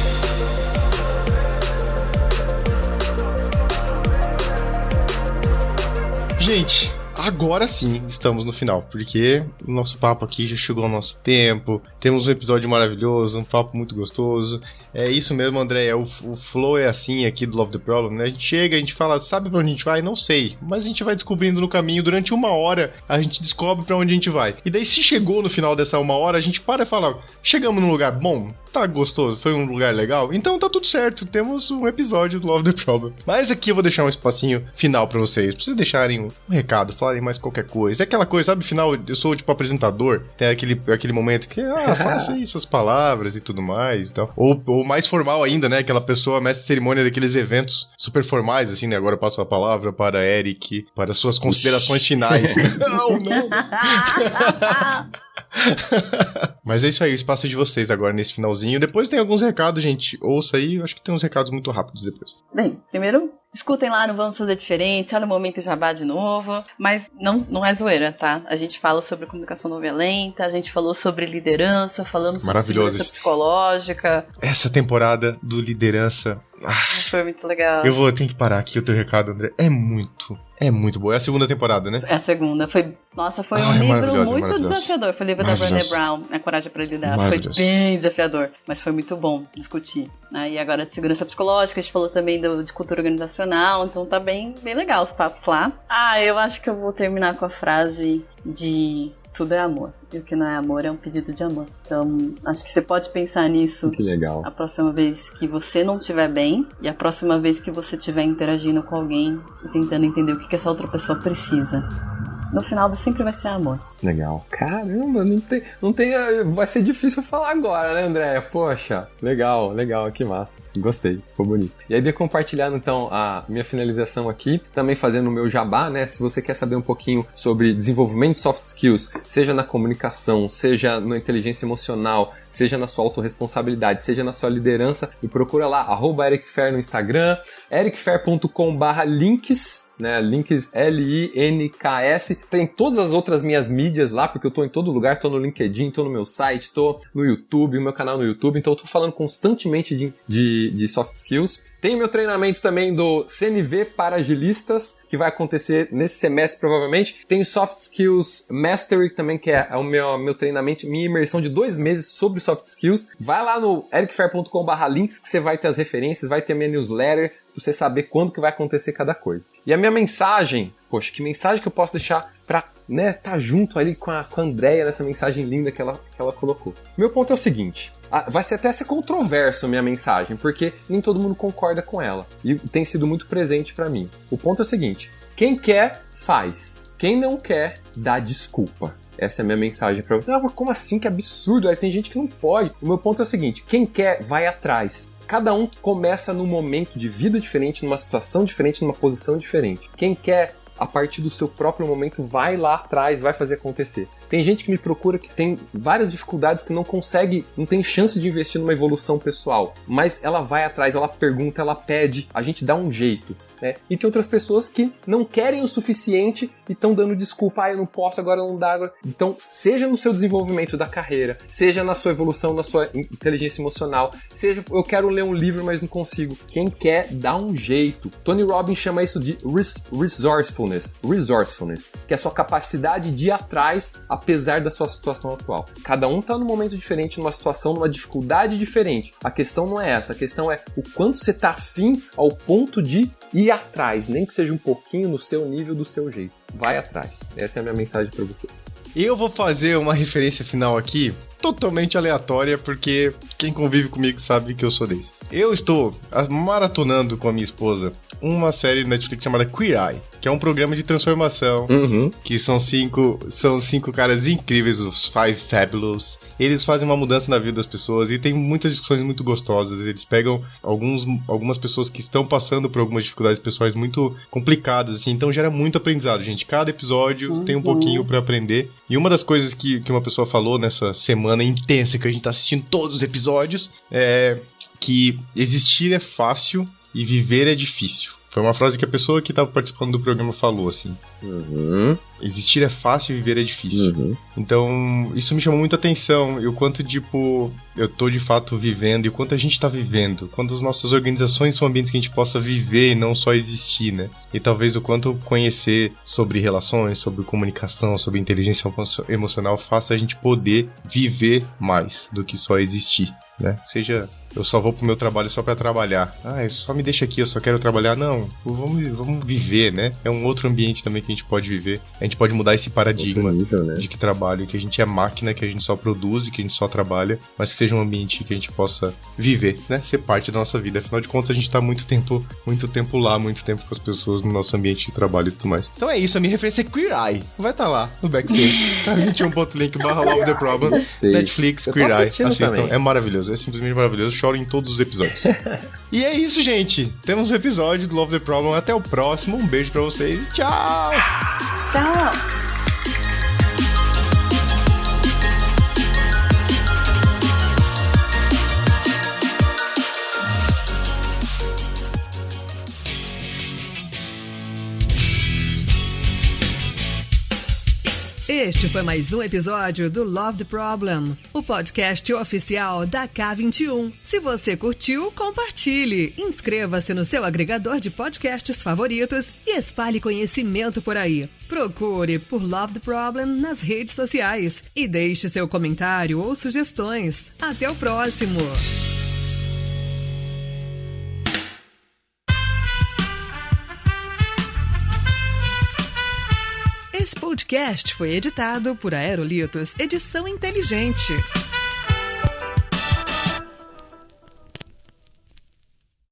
Gente, agora sim estamos no final, porque o nosso papo aqui já chegou ao nosso tempo, temos um episódio maravilhoso, um papo muito gostoso. É isso mesmo, André, o flow é assim aqui do Love the Problem, né? A gente chega, a gente fala, sabe pra onde a gente vai? Não sei, mas a gente vai descobrindo no caminho, durante 1 hora a gente descobre pra onde a gente vai. E daí se chegou no final dessa 1 hora, a gente para e fala, chegamos num lugar bom, tá gostoso, foi um lugar legal, então tá tudo certo, temos um episódio do Love the Problem. Mas aqui eu vou deixar um espacinho final pra vocês deixarem um recado, falarem mais qualquer coisa. É aquela coisa, sabe, final, eu sou tipo apresentador, tem aquele momento que, faça aí suas palavras e tudo mais e tal. Ou mais formal ainda, né, aquela pessoa mestre de cerimônia daqueles eventos super formais, assim, né, agora eu passo a palavra para Eric, para suas considerações finais. Não. Mas é isso aí, o espaço é de vocês agora nesse finalzinho. Depois tem alguns recados, gente. Ouça aí, eu acho que tem uns recados muito rápidos depois. Bem, primeiro, escutem lá no Vamos Fazer Diferente, olha o Momento Jabá de novo. Mas não é zoeira, tá? A gente fala sobre comunicação não violenta, a gente falou sobre liderança, falamos sobre segurança psicológica. Essa temporada do liderança... Foi muito legal. Eu tenho que parar aqui o teu recado, André. É muito boa. É a segunda temporada, né? É a segunda. Foi um livro muito desafiador. Foi o livro da Brené Brown, A Coragem para Lidar. Foi bem desafiador, mas foi muito bom discutir. E agora de segurança psicológica, a gente falou também de cultura organizacional, então tá bem legal os papos lá. Eu acho que eu vou terminar com a frase de... Tudo é amor. E o que não é amor é um pedido de amor. Então, acho que você pode pensar nisso. Que legal. A próxima vez que você não estiver bem e a próxima vez que você estiver interagindo com alguém e tentando entender o que essa outra pessoa precisa. No final sempre vai ser amor. Legal. Caramba, não tem. Vai ser difícil falar agora, né, André? Poxa, legal, que massa. Gostei, ficou bonito. E aí, compartilhando então a minha finalização aqui, também fazendo o meu jabá, né? Se você quer saber um pouquinho sobre desenvolvimento de soft skills, seja na comunicação, seja na inteligência emocional, seja na sua autorresponsabilidade, seja na sua liderança, me procura lá, @ericfer no Instagram, ericfer.com/links, né? Links LINKS. Tem todas as outras minhas mídias lá, porque eu tô em todo lugar, tô no LinkedIn, tô no meu site, tô no YouTube, o meu canal no YouTube, então eu tô falando constantemente de soft skills. Tem meu treinamento também do CNV para agilistas, que vai acontecer nesse semestre provavelmente. Tem Soft Skills Mastery também, que é o meu treinamento, minha imersão de 2 meses sobre soft skills. Vai lá no ericfer.com/links que você vai ter as referências, vai ter minha newsletter, pra você saber quando que vai acontecer cada coisa. E a minha mensagem, poxa, que mensagem que eu posso deixar pra, né, tá junto ali com a Andrea nessa mensagem linda que ela colocou. Meu ponto é o seguinte... vai até ser controverso a minha mensagem, porque nem todo mundo concorda com ela. E tem sido muito presente pra mim. O ponto é o seguinte: quem quer, faz. Quem não quer, dá desculpa. Essa é a minha mensagem pra você. Mas como assim? Que absurdo. Aí tem gente que não pode. O meu ponto é o seguinte: quem quer, vai atrás. Cada um começa num momento de vida diferente, numa situação diferente, numa posição diferente. Quem quer, a partir do seu próprio momento, vai lá atrás, vai fazer acontecer. Tem gente que me procura que tem várias dificuldades, que não tem chance de investir numa evolução pessoal, mas ela vai atrás, ela pergunta, ela pede, a gente dá um jeito, né? E tem outras pessoas que não querem o suficiente e estão dando desculpa, eu não posso, agora não dá. Agora... Então, seja no seu desenvolvimento da carreira, seja na sua evolução, na sua inteligência emocional, seja eu quero ler um livro, mas não consigo. Quem quer, dá um jeito. Tony Robbins chama isso de resourcefulness, que é a sua capacidade de ir atrás, apesar da sua situação atual. Cada um está num momento diferente, numa situação, numa dificuldade diferente. A questão não é essa, a questão é o quanto você está afim ao ponto de ir atrás, nem que seja um pouquinho no seu nível, do seu jeito. Vai atrás. Essa é a minha mensagem para vocês. Eu vou fazer uma referência final aqui, totalmente aleatória, porque quem convive comigo sabe que eu sou desses. Eu estou maratonando com a minha esposa uma série no Netflix chamada Queer Eye, que é um programa de transformação, que são cinco caras incríveis, os Five Fabulous. Eles fazem uma mudança na vida das pessoas e tem muitas discussões muito gostosas. Eles pegam algumas pessoas que estão passando por algumas dificuldades pessoais muito complicadas, assim, então gera muito aprendizado, gente. Cada episódio tem um pouquinho pra aprender. E uma das coisas que uma pessoa falou nessa semana intensa que a gente tá assistindo todos os episódios é que existir é fácil e viver é difícil. Foi uma frase que a pessoa que estava participando do programa falou, assim. Existir é fácil, viver é difícil. Então, isso me chamou muita atenção. E o quanto, tipo, eu tô de fato vivendo, e o quanto a gente tá vivendo. Quanto as nossas organizações são ambientes que a gente possa viver e não só existir, né? E talvez o quanto conhecer sobre relações, sobre comunicação, sobre inteligência emocional faça a gente poder viver mais do que só existir, né? Seja... eu só vou pro meu trabalho só pra trabalhar. Só me deixa aqui, eu só quero trabalhar. Não, vamos viver, né? É um outro ambiente também que a gente pode viver. A gente pode mudar esse paradigma nível, né? De que trabalho, que a gente é máquina, que a gente só produz, que a gente só trabalha, mas que seja um ambiente que a gente possa viver, né? Ser parte da nossa vida. Afinal de contas, a gente tá muito tempo lá, muito tempo com as pessoas no nosso ambiente de trabalho e tudo mais. Então é isso, a minha referência é Queer Eye. Vai estar lá no backstage. 21.link/Love the Problem. Netflix, Queer Eye. Assistam. Também. É maravilhoso, é simplesmente maravilhoso. Choro em todos os episódios. E é isso, gente. Temos um episódio do Love the Problem. Até o próximo. Um beijo pra vocês. Tchau! Tchau! Este foi mais um episódio do Love the Problem, o podcast oficial da K21. Se você curtiu, compartilhe, inscreva-se no seu agregador de podcasts favoritos e espalhe conhecimento por aí. Procure por Love the Problem nas redes sociais e deixe seu comentário ou sugestões. Até o próximo! Esse podcast foi editado por Aerolitos Edição Inteligente.